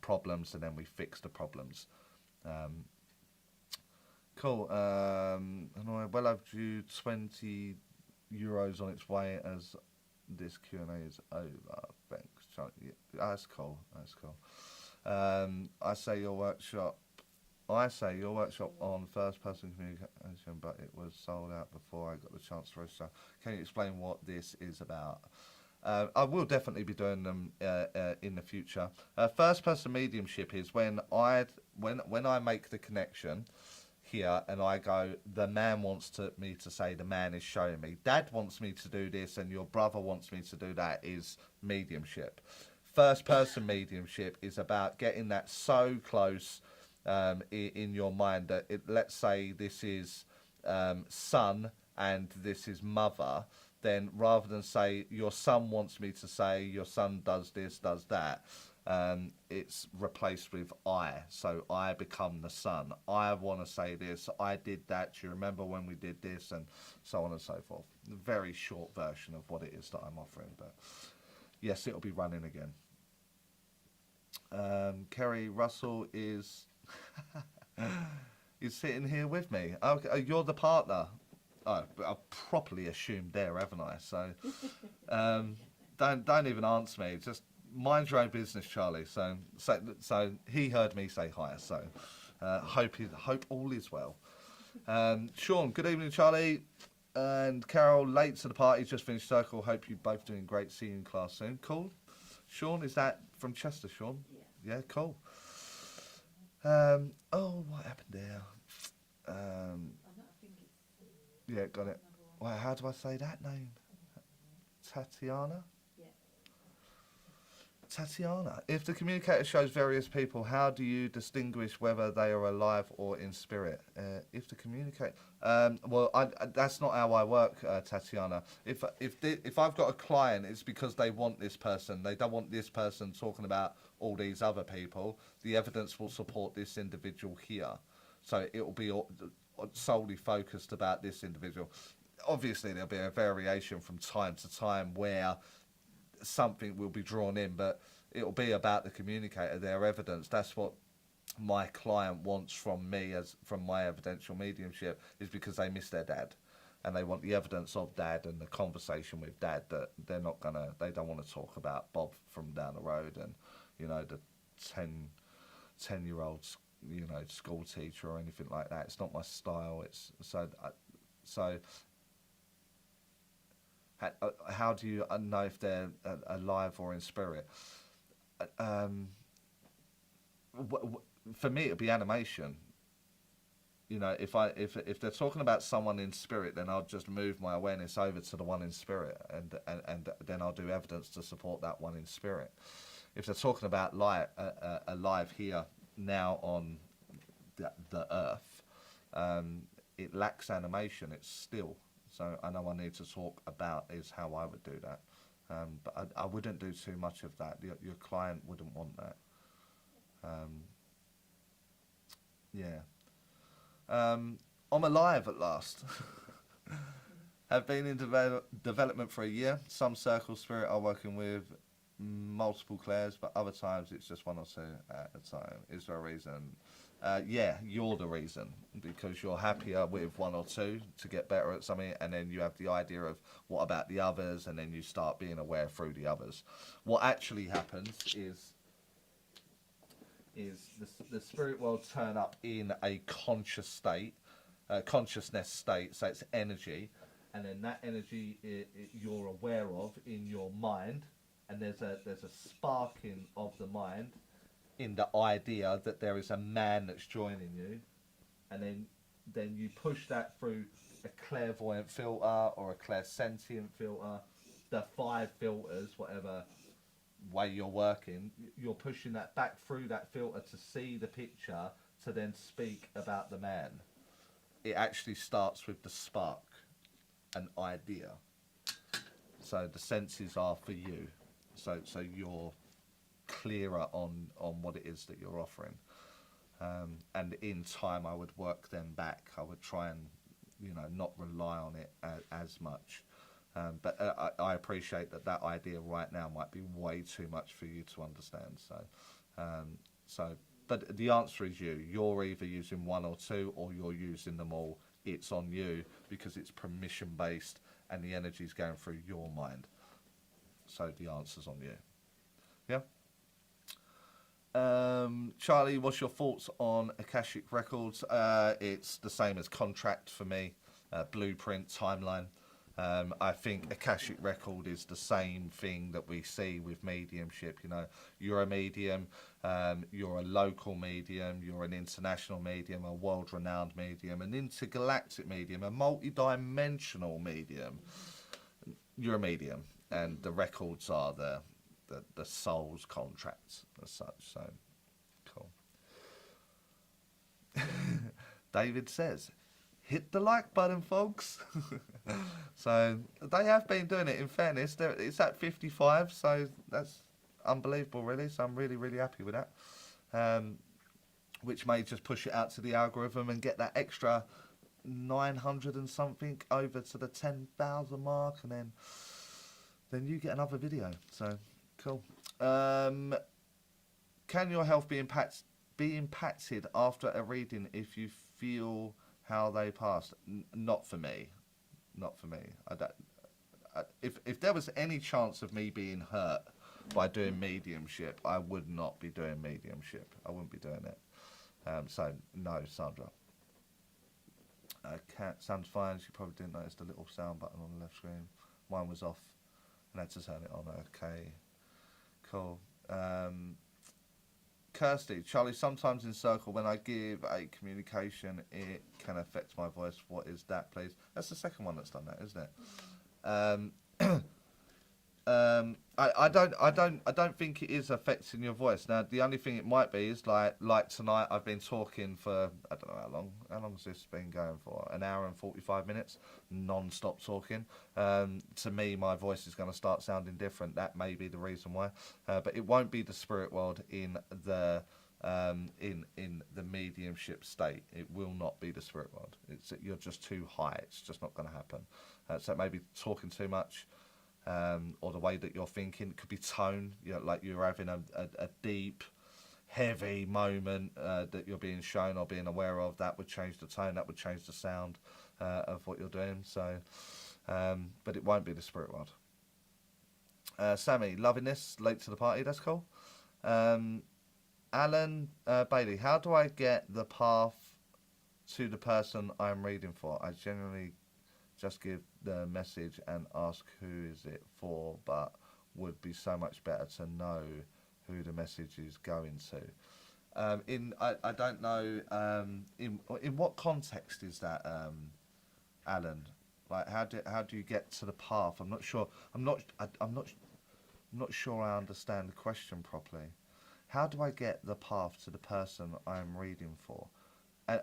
problems, and then we fix the problems. Cool. And I well overdue €20 on its way as this Q&A is over. Thanks, Charlie. Yeah, that's cool. That's cool. I say your workshop on first-person communication, but it was sold out before I got the chance to register. Can you explain what this is about? I will definitely be doing them in the future. First-person mediumship is when I make the connection here and I go, the man wants me to say, the man is showing me. Dad wants me to do this and your brother wants me to do that, is mediumship. First-person mediumship is about getting that so close in your mind that let's say this is son and this is mother, then rather than say your son wants me to say your son does this, does that, it's replaced with I. So I become the son. I want to say this. I did that. Do you remember when we did this? And so on and so forth. A very short version of what it is that I'm offering. But yes, it'll be running again. Kerry Russell is is sitting here with me. Okay, you're the partner. Oh, I've properly assumed there, haven't I? So don't even answer me. Just mind your own business, Charlie. So he heard me say hi. So hope all is well. Sean, good evening, Charlie. And Carol, late to the party, just finished circle. Hope you both doing great. See you in class soon. Cool. Sean, is that from Chester, Sean? Yeah. Yeah, cool. Oh, what happened there? I think it's Yeah, got it. another one. Well, how do I say that name? Tatiana? Yeah. Tatiana. If the communicator shows various people, how do you distinguish whether they are alive or in spirit? If the communicator... well, that's not how I work, Tatiana. If I've got a client, it's because they want this person. They don't want this person talking about all these other people. The evidence will support this individual here. So it will be solely focused about this individual. Obviously, there'll be a variation from time to time where something will be drawn in, but it'll be about the communicator, their evidence. That's what my client wants from me, as from my evidential mediumship, is because they miss their dad. and they want the evidence of Dad and the conversation with Dad, that they don't want to talk about Bob from down the road and, you know, the 10-year-old, you know, school teacher or anything like that. It's not my style. It's how do you know if they're alive or in spirit? For me, it'd be animation. You know, if they're talking about someone in spirit, then I'll just move my awareness over to the one in spirit, and then I'll do evidence to support that one in spirit. If they're talking about alive here now on the earth, it lacks animation. It's still. So I know I need to talk about is how I would do that, but I wouldn't do too much of that. Your client wouldn't want that. Yeah. I'm alive at last. Have been in development for a year. Some circle spirit are working with multiple clairs, but other times it's just one or two at a time. Is there a reason? Yeah, you're the reason, because you're happier with one or two to get better at something, and then you have the idea of what about the others, and then you start being aware through the others. What actually happens is the spirit will turn up in a consciousness state, so it's energy, and then that energy you're aware of in your mind, and there's a sparking of the mind in the idea that there is a man that's joining you, and then you push that through a clairvoyant filter or a clairsentient filter, the 5 filters, whatever way you're working, you're pushing that back through that filter to see the picture, to then speak about the man. It actually starts with the spark, an idea. So the senses are for you. So you're clearer on what it is that you're offering. And in time I would work them back. I would try and, you know, not rely on it as much. But I appreciate that idea right now might be way too much for you to understand. But the answer is you. You're either using one or two, or you're using them all. It's on you, because it's permission based and the energy's going through your mind. So the answer's on you. Yeah. Charlie, what's your thoughts on Akashic Records? It's the same as contract for me, blueprint, timeline. I think Akashic Record is the same thing that we see with mediumship. You know, you're a medium, you're a local medium, you're an international medium, a world-renowned medium, an intergalactic medium, a multi-dimensional medium. You're a medium, and the records are the soul's contracts as such. So, cool. David says, hit the like button, folks. So they have been doing it. In fairness, it's at 55, so that's unbelievable, really. So I'm really, really happy with that. Which may just push it out to the algorithm and get that extra 900 and something over to the 10,000 mark, and then you get another video. So cool. Can your health be impacted after a reading if you feel how they passed? Not for me. Not for me. If there was any chance of me being hurt by doing mediumship, I would not be doing mediumship. I wouldn't be doing it. So no, Sandra. Cat sounds fine. She probably didn't notice the little sound button on the left screen. Mine was off, and I had to turn it on. Okay, cool. Kirsty, Charlie, sometimes in circle when I give a communication, it can affect my voice. What is that, please? That's the second one that's done that, isn't it? I don't think it is affecting your voice. Now, the only thing it might be is like tonight. I've been talking for, I don't know how long. How long has this been going for? An hour and 45 minutes, non-stop talking. To me, my voice is going to start sounding different. That may be the reason why. But it won't be the spirit world in the mediumship state. It will not be the spirit world. You're just too high. It's just not going to happen. So maybe talking too much. Or the way that you're thinking. It could be tone, you know, like you're having a deep, heavy moment that you're being shown or being aware of. That would change the tone, that would change the sound. of what you're doing. So, but it won't be the spirit world. Sammy, loving this, late to the party. That's cool. Alan Bailey, how do I get the path to the person I'm reading for? I generally just give the message and ask who is it for, but would be so much better to know who the message is going to. I don't know in what context is that, Alan? Like how do you get to the path? I'm not sure. I'm not sure I understand the question properly. How do I get the path to the person I'm reading for?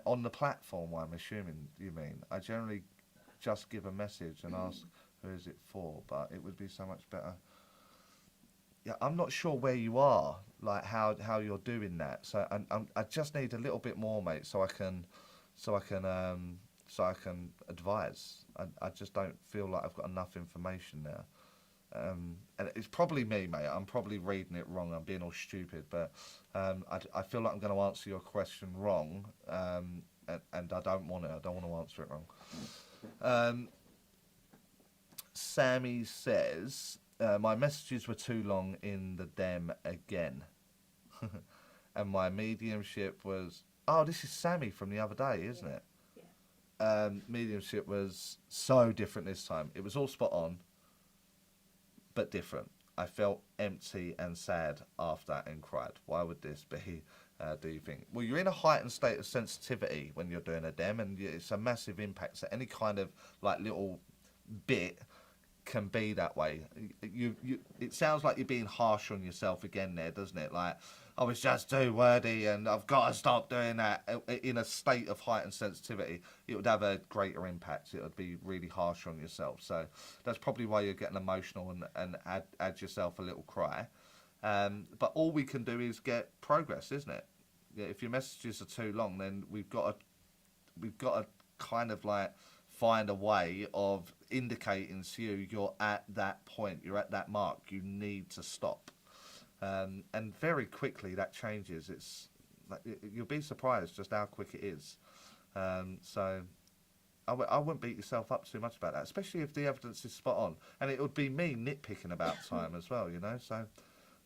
On the platform, I'm assuming you mean. I generally just give a message and ask who is it for, but it would be so much better. Yeah, I'm not sure where you are, like how you're doing that. So I just need a little bit more, mate, so I can advise. I just don't feel like I've got enough information there. And it's probably me, mate. I'm probably reading it wrong. I'm being all stupid, but I feel like I'm going to answer your question wrong, and I don't want it. I don't want to answer it wrong. Sammy says, my messages were too long in the dem again. And my mediumship was... Oh, this is Sammy from the other day, isn't it? Yeah. Mediumship was so different this time. It was all spot on, but different. I felt empty and sad after and cried. Why would this be, do you think? Well, you're in a heightened state of sensitivity when you're doing a dem, and it's a massive impact. So any kind of like little bit can be that way. It sounds like you're being harsh on yourself again there, doesn't it? Like, I was just too wordy and I've got to stop doing that. In a state of heightened sensitivity, it would have a greater impact. It would be really harsh on yourself. So that's probably why you're getting emotional and add yourself a little cry. But all we can do is get progress, isn't it? Yeah, if your messages are too long, then we've got to kind of like find a way of indicating to you you're at that point, you're at that mark, you need to stop. And very quickly that changes. It's like, you'll be surprised just how quick it is. So I wouldn't beat yourself up too much about that, especially if the evidence is spot on. And it would be me nitpicking about time as well, you know. So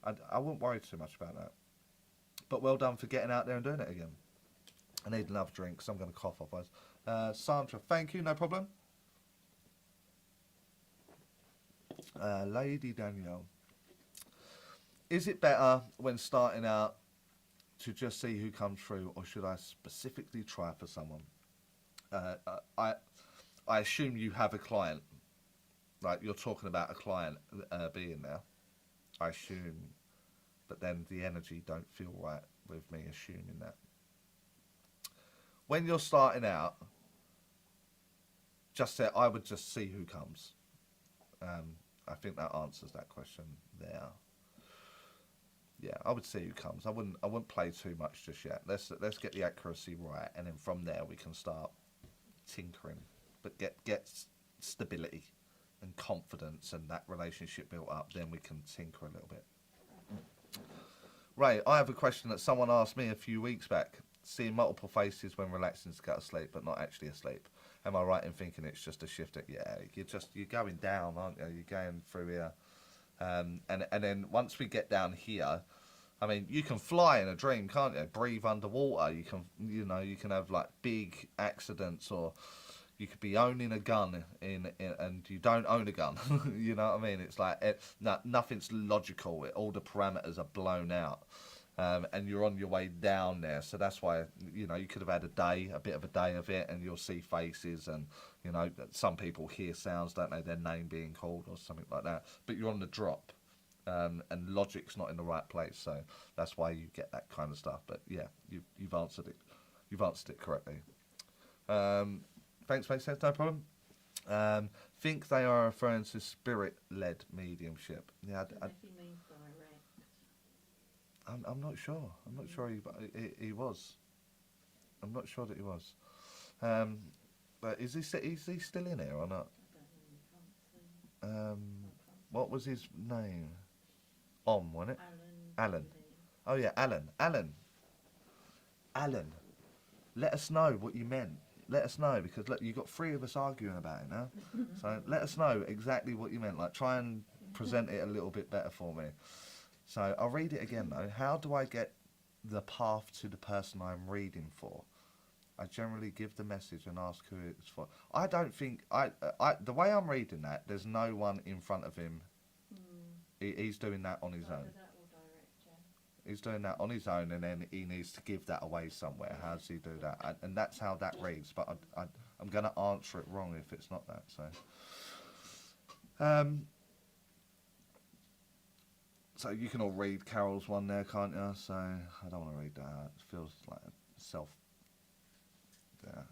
I wouldn't worry too much about that. But well done for getting out there and doing it again. I need another drink, so I'm going to cough otherwise. Sandra, thank you, no problem. Lady Danielle. Is it better when starting out to just see who comes through, or should I specifically try for someone? I assume you have a client. Like, you're talking about a client being there. I assume. But then the energy don't feel right with me assuming that. When you're starting out, I would just see who comes. I think that answers that question there. Yeah, I would see who comes. I wouldn't play too much just yet. Let's get the accuracy right, and then from there we can start tinkering. But get stability and confidence and that relationship built up. Then we can tinker a little bit. Ray, I have a question that someone asked me a few weeks back. Seeing multiple faces when relaxing to get asleep, but not actually asleep. Am I right in thinking it's just a shift? Yeah, you're going down, aren't you? You're going through here. And then once we get down here, I mean, you can fly in a dream, can't you? Breathe underwater. You can have like big accidents, or you could be owning a gun and you don't own a gun. You know what I mean? It's like nothing's logical. All the parameters are blown out, and you're on your way down there. So that's why you could have had a bit of a day of it, and you'll see faces, and some people hear sounds, don't they? Their name being called or something like that. But you're on the drop. And logic's not in the right place, so that's why you get that kind of stuff. But yeah, you've answered it. You've answered it correctly. Thanks, makes sense. No problem. Think they are referring to spirit-led mediumship. Yeah, If he means direct. I'm not sure. I'm not sure he was. I'm not sure that he was. But is he still in here or not? I don't know. What was his name? Wasn't it? Alan. Alan. Oh yeah, Alan. Alan. Let us know what you meant. let us know, because look, you've got 3 of us arguing about it now. So let us know exactly what you meant. Like, try and present it a little bit better for me. So I'll read it again though. How do I get the path to the person I'm reading for? I generally give the message and ask who it's for. I don't think the way I'm reading that, there's no one in front of him. He's doing that on his own. That will direct Jen. He's doing that on his own, and then he needs to give that away somewhere. How does he do that? And that's how that reads. But I'm going to answer it wrong if it's not that. So you can all read Carol's one there, can't you? So I don't want to read that. It feels like self. Yeah.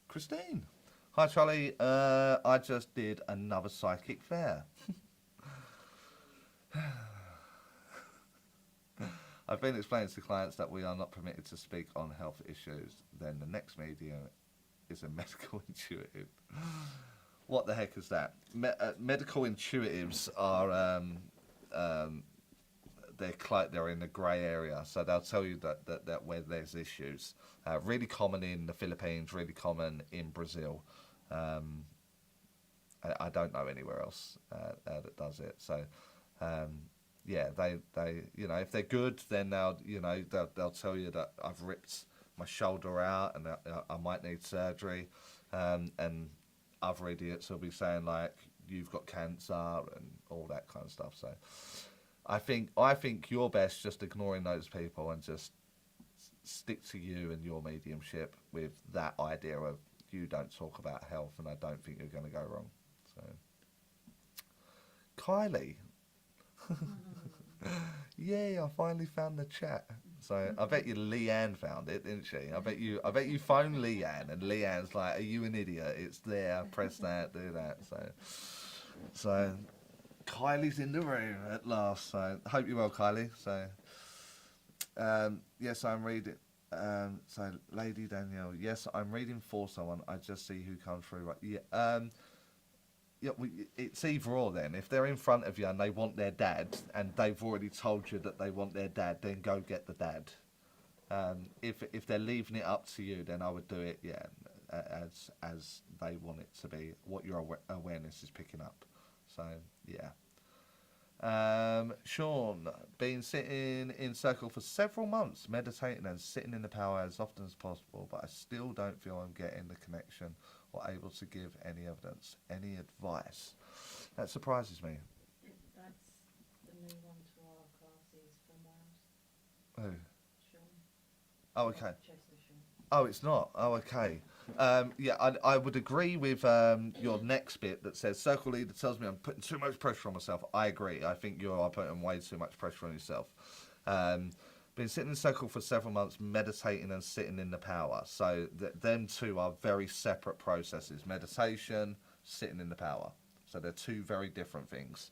Christine. Hi, Charlie. I just did another psychic fair. I've been explaining to clients that we are not permitted to speak on health issues. Then the next medium is a medical intuitive. What the heck is that? Medical intuitives are they're in the grey area, so they'll tell you that where there's issues. Really common in the Philippines, really common in Brazil. I don't know anywhere else that does it. So. Yeah, they if they're good, then they'll tell you that I've ripped my shoulder out and that I might need surgery, and other idiots will be saying like you've got cancer and all that kind of stuff. So I think you're best just ignoring those people and just stick to you and your mediumship with that idea of you don't talk about health, and I don't think you're going to go wrong. So Kylie. Yeah, I finally found the chat. So I bet you Leanne found it, didn't she? I bet you phoned Leanne, and Leanne's like, "Are you an idiot? It's there. Press that, do that." So Kylie's in the room at last. So I hope you're well, Kylie. So yes, I'm reading. So Lady Danielle, yes, I'm reading for someone. I just see who comes through. Right? Yeah. Yeah, it's either or then. If they're in front of you and they want their dad, and they've already told you that they want their dad, then go get the dad. If they're leaving it up to you, then I would do it, yeah, as they want it to be, what your awareness is picking up. So, yeah. Sean, been sitting in circle for several months, meditating and sitting in the power as often as possible, but I still don't feel I'm getting the connection or able to give any evidence, any advice. That surprises me. That's the new one to our classes from Wales. Who? Sean. Oh, okay. Chester Sean. Oh, it's not. Oh, okay. Yeah, I would agree with your next bit that says circle leader tells me I'm putting too much pressure on myself. I agree. I think you are putting way too much pressure on yourself. Been sitting in circle for several months, meditating and sitting in the power. So them two are very separate processes. Meditation, sitting in the power. So they're two very different things.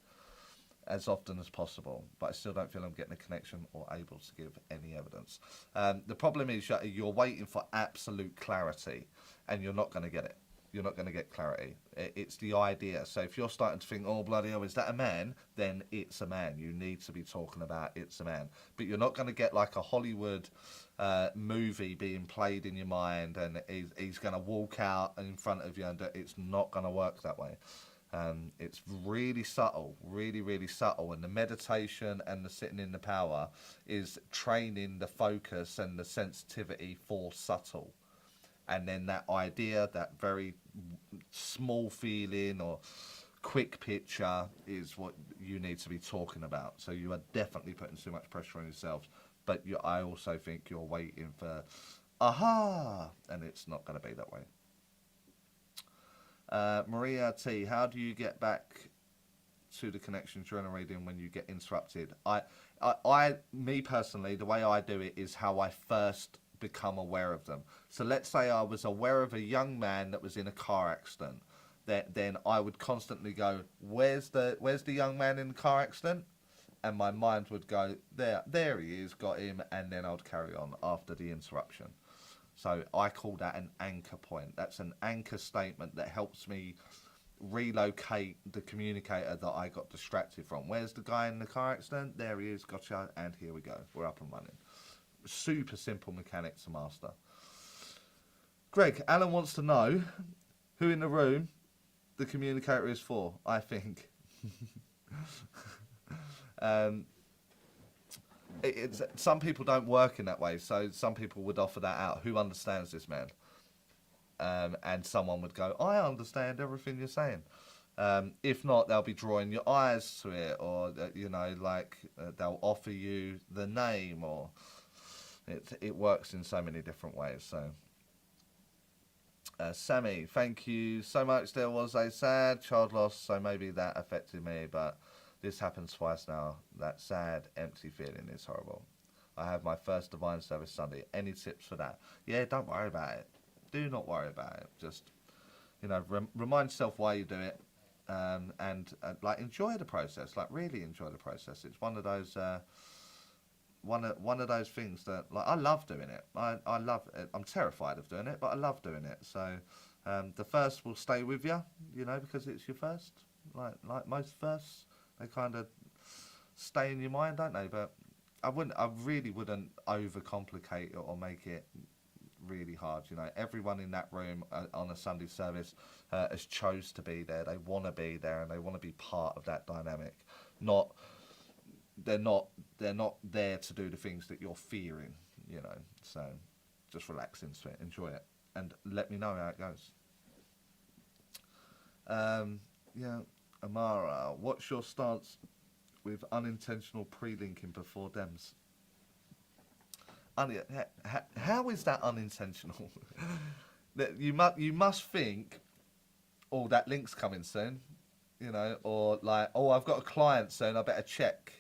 As often as possible, but I still don't feel I'm getting a connection or able to give any evidence. The problem is you're waiting for absolute clarity, and you're not going to get it. You're not going to get clarity. It's the idea. So if you're starting to think, oh, bloody hell, is that a man? Then it's a man. You need to be talking about it's a man. But you're not going to get like a Hollywood movie being played in your mind, and he's going to walk out in front of you, and it's not going to work that way. It's really subtle, really, really subtle. And the meditation and the sitting in the power is training the focus and the sensitivity for subtle. And then that idea, that very small feeling or quick picture is what you need to be talking about. So you are definitely putting too much pressure on yourself. But I also think you're waiting for, aha, and it's not going to be that way. Maria T, how do you get back to the connection during a reading when you get interrupted? Me personally, the way I do it is how I first become aware of them. So let's say I was aware of a young man that was in a car accident. Then I would constantly go, where's the young man in the car accident? And my mind would go, there he is, got him, and then I'd carry on after the interruption. So I call that an anchor point. That's an anchor statement that helps me relocate the communicator that I got distracted from. Where's the guy in the car accident? There he is, gotcha, and here we go. We're up and running. Super simple mechanic to master. Greg, Alan wants to know who in the room the communicator is for, I think. um, some people don't work in that way, so some people would offer that out. Who understands this man? And someone would go, I understand everything you're saying. If not, they'll be drawing your eyes to it, or they'll offer you the name, or it works in so many different ways. So, Sammy, thank you so much. There was a sad child loss, so maybe that affected me, but this happened twice now. That sad, empty feeling is horrible. I have my first divine service Sunday. Any tips for that? Yeah, don't worry about it. Do not worry about it. Just, remind yourself why you do it, and enjoy the process. Like, really enjoy the process. It's one of those one of those things that, like, I love doing it. I love it. I'm terrified of doing it, but I love doing it. So the first will stay with you, because it's your first. Like most firsts, they kind of stay in your mind, don't they? But I really wouldn't overcomplicate it or make it really hard. Everyone in that room on a Sunday service has chose to be there. They want to be there, and they want to be part of that dynamic. They're not there to do the things that you're fearing. So just relax into it, enjoy it, and let me know how it goes. Amara, what's your stance with unintentional pre-linking before DEMS? How is that unintentional? You must think, oh, that link's coming soon, or like, oh, I've got a client soon, I better check.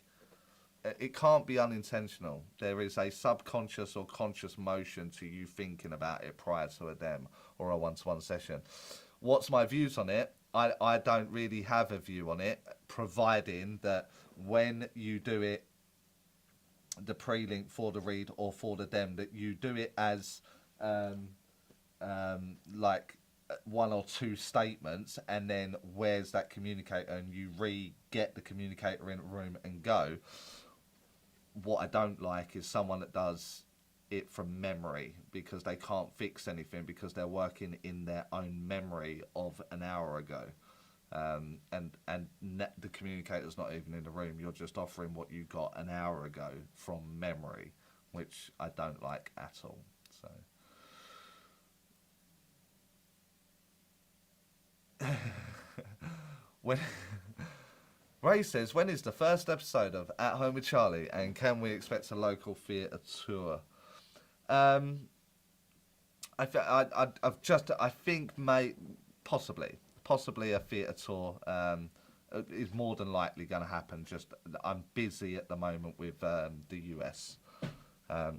It can't be unintentional. There is a subconscious or conscious motion to you thinking about it prior to a DEM or a one-to-one session. What's my views on it? I don't really have a view on it, providing that when you do it, the pre-link for the read or for the DEM, that you do it as like one or two statements, and then where's that communicator, and you get the communicator in the room and go. What I don't like is someone that does it from memory, because they can't fix anything, because they're working in their own memory of an hour ago. The communicator's not even in the room. You're just offering what you got an hour ago from memory, which I don't like at all. So when Ray says, when is the first episode of At Home with Charlie, and can we expect a local theatre tour? I think possibly a theatre tour is more than likely going to happen. Just I'm busy at the moment with the US,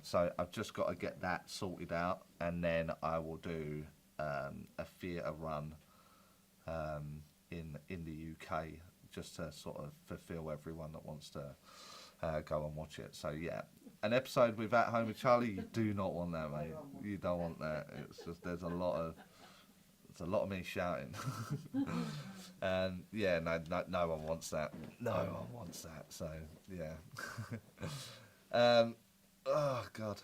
so I've just got to get that sorted out, and then I will do a theatre run in the UK, just to sort of fulfil everyone that wants to go and watch it. So yeah, an episode with At Home with Charlie, you do not want that, mate. You don't want that. It's just there's a lot of me shouting. And yeah, no one wants that. No one wants that. So yeah. Oh God.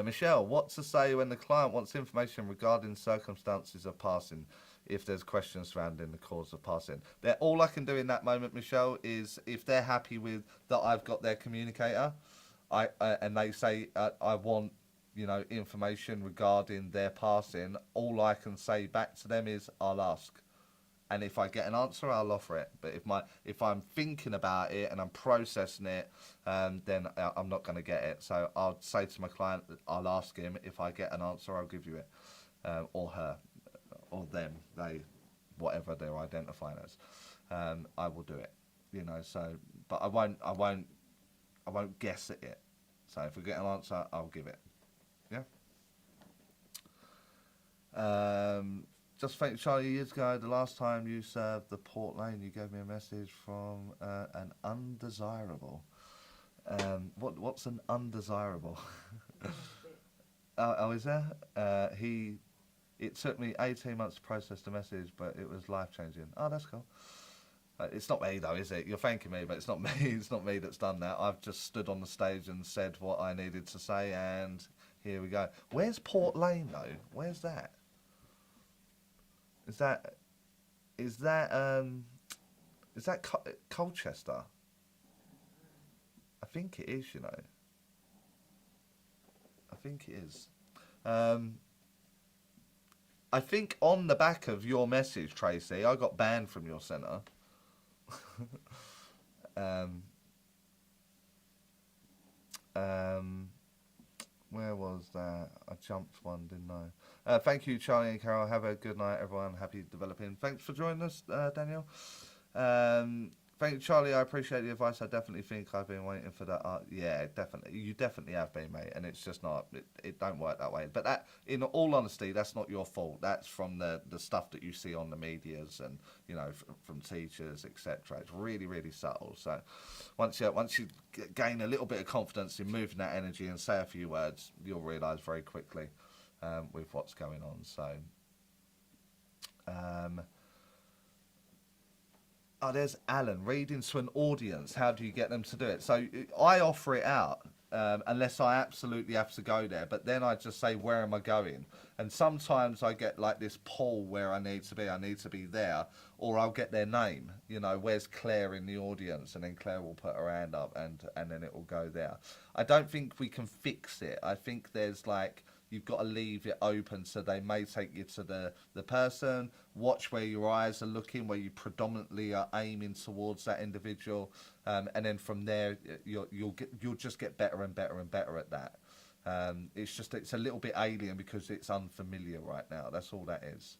Michelle, what to say when the client wants information regarding circumstances of passing, if there's questions surrounding the cause of passing? All I can do in that moment, Michelle, is if they're happy with that I've got their communicator, and they say I want information regarding their passing, all I can say back to them is I'll ask. And if I get an answer, I'll offer it. But if I'm thinking about it and I'm processing it, then I'm not going to get it. So I'll say to my client, I'll ask him. If I get an answer, I'll give you it, or her, or them, they, whatever they're identifying as. I will do it. So, but I won't guess at it. So if I get an answer, I'll give it. Yeah. Just think, Charlie, years ago, the last time you served the Port Lane, you gave me a message from an undesirable. What's an undesirable? Oh, is there? It took me 18 months to process the message, but it was life-changing. Oh, that's cool. It's not me, though, is it? You're thanking me, but it's not me. It's not me that's done that. I've just stood on the stage and said what I needed to say, and Here we go. Where's Port Lane though? Where's that? Is that Colchester? I think it is, you know. I think it is. I think on the back of your message, Tracy, I got banned from your centre. Where was that? I jumped one, didn't I? Thank you, Charlie and Carol. Have a good night, everyone. Happy developing. Thanks for joining us, Daniel. Thank you, Charlie. I appreciate the advice. I definitely think I've been waiting for that. Yeah, definitely. You definitely have been, mate. And it's just not. It don't work that way. But that, in all honesty, that's not your fault. That's from the stuff that you see on the medias and from teachers, etc. It's really, really subtle. So once you gain a little bit of confidence in moving that energy and say a few words, you'll realise very quickly with what's going on. So. Oh, there's Alan, reading to an audience. How do you get them to do it? So I offer it out unless I absolutely have to go there. But then I just say, where am I going? And sometimes I get like this pull where I need to be. I need to be there. Or I'll get their name. Where's Claire in the audience? And then Claire will put her hand up and then it will go there. I don't think we can fix it. I think there's like... You've got to leave it open so they may take you to the person. Watch where your eyes are looking, where you predominantly are aiming towards that individual, and then from there you'll just get better and better and better at that. It's a little bit alien because it's unfamiliar right now. That's all that is.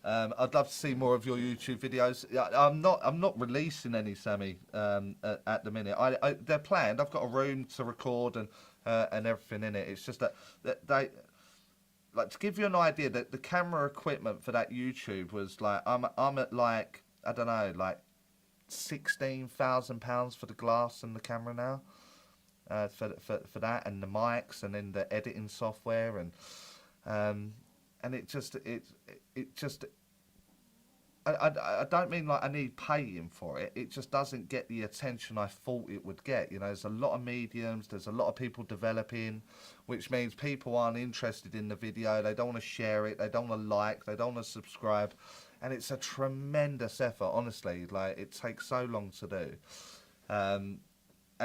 I'd love to see more of your YouTube videos. I'm not releasing any, Sammy, at the minute. They're planned. I've got a room to record and everything in it. It's just that they, like, to give you an idea, that the camera equipment for that YouTube was like, I'm at like, I don't know, like £16,000 for the glass and the camera now, for that, and the mics and then the editing software and it just I don't mean like I need paying for it. It just doesn't get the attention I thought it would get. There's a lot of mediums. There's a lot of people developing, which means people aren't interested in the video. They don't want to share it. They don't want to like. They don't want to subscribe. And it's a tremendous effort, honestly. Like, it takes so long to do. And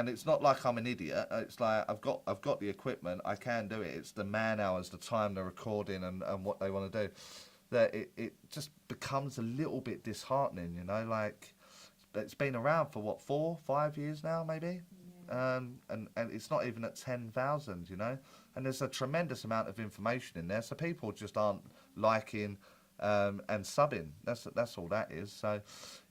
it's not like I'm an idiot. It's like I've got the equipment. I can do it. It's the man hours, the time, the recording, and what they want to do. That it just becomes a little bit disheartening, Like, it's been around for what, 4, 5 years now, maybe, yeah. And it's not even at 10,000, And there's a tremendous amount of information in there, so people just aren't liking and subbing. That's all that is. So,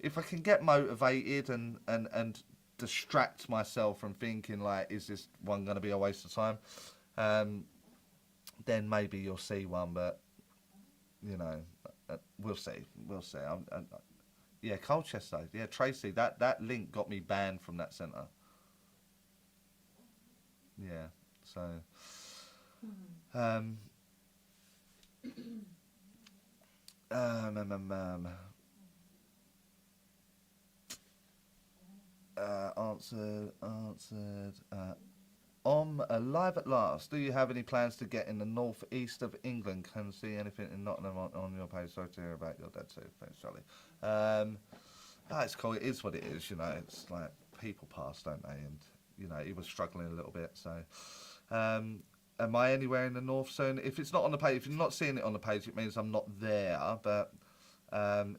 if I can get motivated and distract myself from thinking like, is this one going to be a waste of time? Then maybe you'll see one, but. We'll see. Yeah, Colchester. Yeah, Tracy. That link got me banned from that centre. Yeah. So. Answered. Alive at last. Do you have any plans to get in the northeast of England? Can see anything in Nottingham on your page? Sorry to hear about your dad too. Thanks, Charlie. It's cool. It is what it is. It's like people pass, don't they? And he was struggling a little bit. So, am I anywhere in the north soon? If it's not on the page, if you're not seeing it on the page, it means I'm not there. But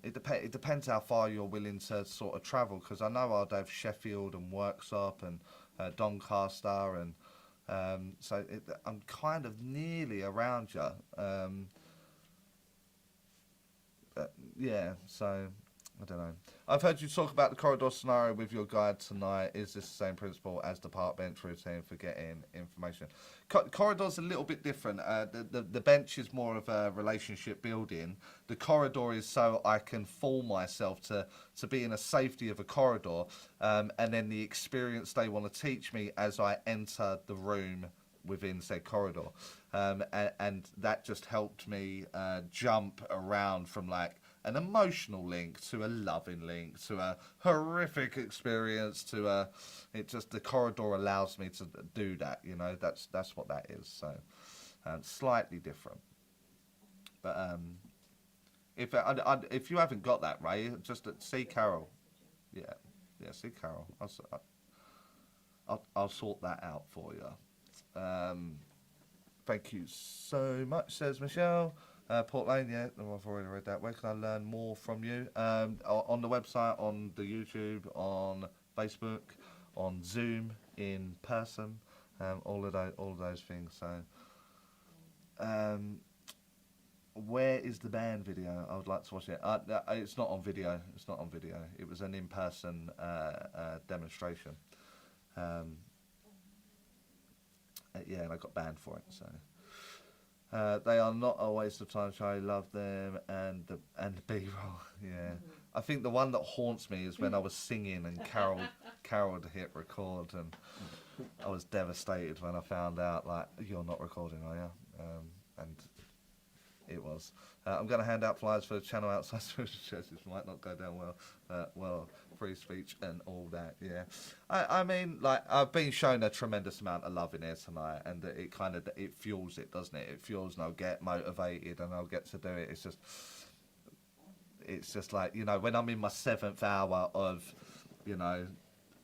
it depends how far you're willing to sort of travel. Because I know I'd have Sheffield and Worksop and Doncaster, and so I'm kind of nearly around you. Yeah, so I don't know. I've heard you talk about the corridor scenario with your guide tonight. Is this the same principle as the park bench routine for getting information? Corridor's a little bit different. The bench is more of a relationship building. The corridor is so I can fool myself to be in a safety of a corridor, and then the experience they want to teach me as I enter the room within said corridor. And that just helped me jump around from like an emotional link to a loving link to a horrific experience to a. It just the corridor allows me to do that. You know, that's what that is. So slightly different, but if you haven't got that, Ray, just see Carol. Yeah, see Carol. I'll sort that out for you. Thank you so much, says Michelle. Port Lane, yeah, I've already read that. Where can I learn more from you? On the website, on the YouTube, on Facebook, on Zoom, in person, all of those things. So, where is the band video? I would like to watch it. It's not on video. It's not on video. It was an in-person demonstration. Yeah, and I got banned for it. So they are not a waste of time. I love them and the B-roll. Yeah, I think the one that haunts me is when I was singing and Carol had hit record, and I was devastated when I found out like you're not recording, are you? And it was. I'm going to hand out flyers for the channel outside social churches. Might not go down well. Well, free speech and all that. Yeah, I mean, like I've been shown a tremendous amount of love in here tonight, and it kind of it fuels it, doesn't it? It fuels, and I'll get motivated, and I'll get to do it. It's just like, you know, when I'm in my 7th hour of, you know,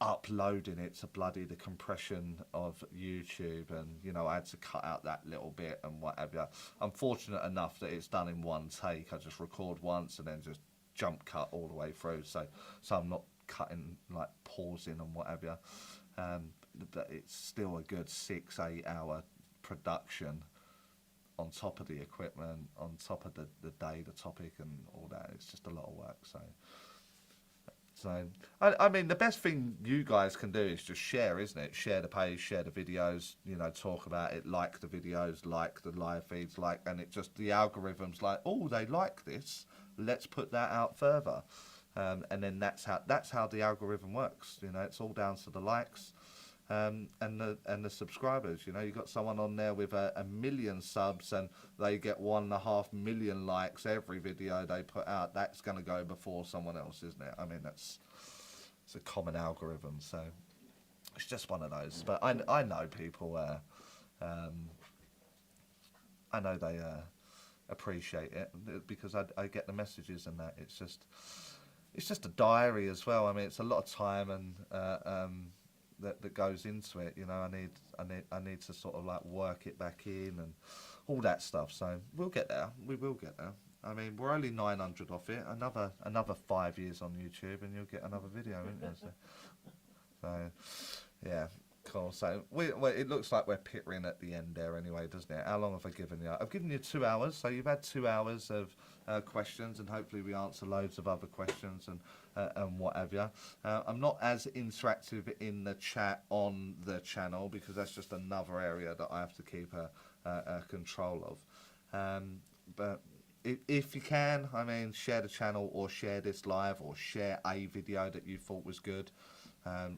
uploading it to bloody the compression of YouTube, and you know I had to cut out that little bit and whatever. I'm fortunate enough that it's done in one take. I just record once and then just jump cut all the way through, so I'm not cutting, like pausing and whatever. But it's still a good 6-8 hour production on top of the equipment, on top of the day, the topic and all that. It's just a lot of work. So, I mean, the best thing you guys can do is just share, isn't it? Share the page, share the videos, you know, talk about it, like the videos, like the live feeds, and it just, the algorithm's like, oh, they like this, let's put that out further. And then that's how the algorithm works, you know, it's all down to the likes and the subscribers. You know, you got someone on there with a million subs and they get 1.5 million likes every video they put out. That's going to go before someone else, isn't it? I mean, it's a common algorithm, so it's just one of those. But I know people. I know they appreciate it because I get the messages and that. It's just a diary as well. I mean, it's a lot of time and that goes into it. You know, I need to sort of like work it back in and all that stuff. So we'll get there. We will get there. I mean, we're only 900 off it. Another 5 years on YouTube, and you'll get another video, won't you? So yeah. Cool. So it looks like we're pittering at the end there anyway, doesn't it? How long have I given you? I've given you 2 hours, so you've had 2 hours of questions, and hopefully we answer loads of other questions and whatever. I'm not as interactive in the chat on the channel because that's just another area that I have to keep a control of. But if you can, I mean, share the channel or share this live or share a video that you thought was good.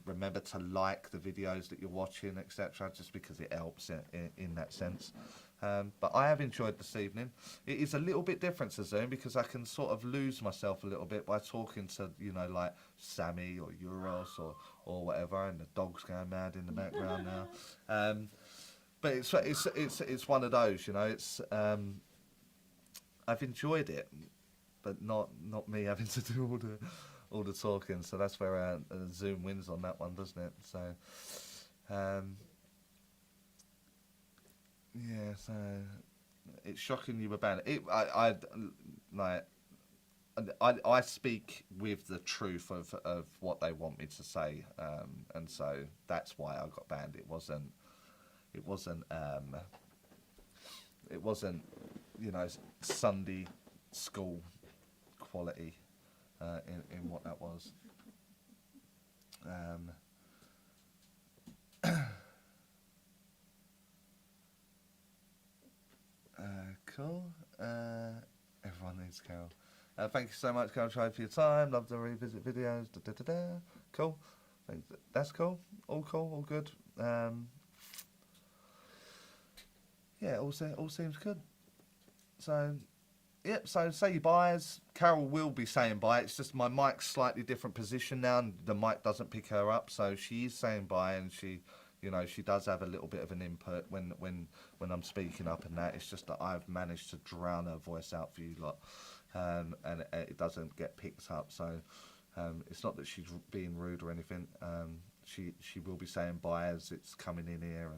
Remember to like the videos that you're watching, etc., just because it helps in that sense. But I have enjoyed this evening. It is a little bit different to Zoom because I can sort of lose myself a little bit by talking to, you know, like Sammy or Euros or whatever, and the dog's going mad in the background now. But it's one of those, you know. It's I've enjoyed it, but not me having to do all the talking, so that's where Zoom wins on that one, doesn't it? So, yeah. So it's shocking you were banned. I speak with the truth of what they want me to say, and so that's why I got banned. It wasn't you know, Sunday school quality. In what that was. Cool. Everyone needs Carol. Thank you so much, Carol, for your time. Love to revisit videos. Cool. That's cool. All cool. All good. Yeah, all seems good. So, Yep, so say your buys. Carol will be saying bye. It's just my mic's slightly different position now, and the mic doesn't pick her up. So she is saying bye, and she, you know, she does have a little bit of an input when I'm speaking up and that. It's just that I've managed to drown her voice out for you lot, and it doesn't get picked up. So it's not that she's being rude or anything. She will be saying bye as it's coming in here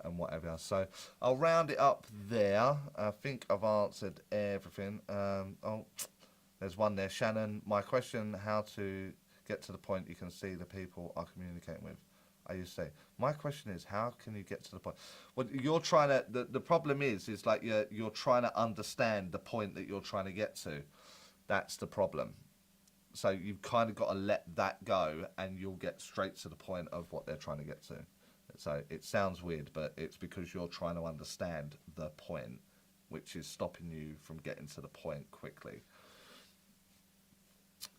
and whatever. So I'll round it up there. I think I've answered everything. Oh, there's one there. Shannon, my question, how to get to the point you can see the people are communicating with. I used to say, my question is, how can you get to the point? Well, you're trying to, the problem is like you're trying to understand the point that you're trying to get to. That's the problem. So you've kind of got to let that go, and you'll get straight to the point of what they're trying to get to. So it sounds weird, but it's because you're trying to understand the point, which is stopping you from getting to the point quickly.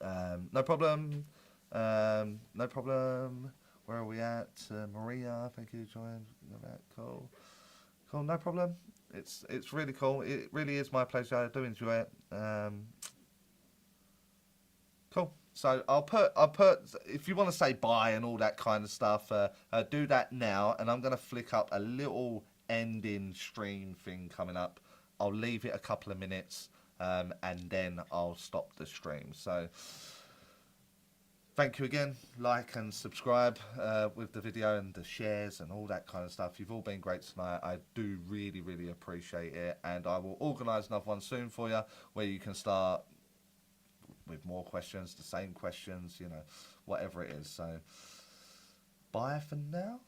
No problem. No problem. Where are we at? Maria, thank you, joined. Cool. Cool, no problem. It's really cool. It really is my pleasure. I do enjoy it. Cool. So I'll put if you want to say bye and all that kind of stuff, do that now, and I'm going to flick up a little ending stream thing coming up. I'll leave it a couple of minutes, and then I'll stop the stream. So thank you again. Like and subscribe with the video and the shares and all that kind of stuff. You've all been great tonight. I do really, really appreciate it, and I will organise another one soon for you where you can start with more questions, the same questions, you know, whatever it is. So, bye for now.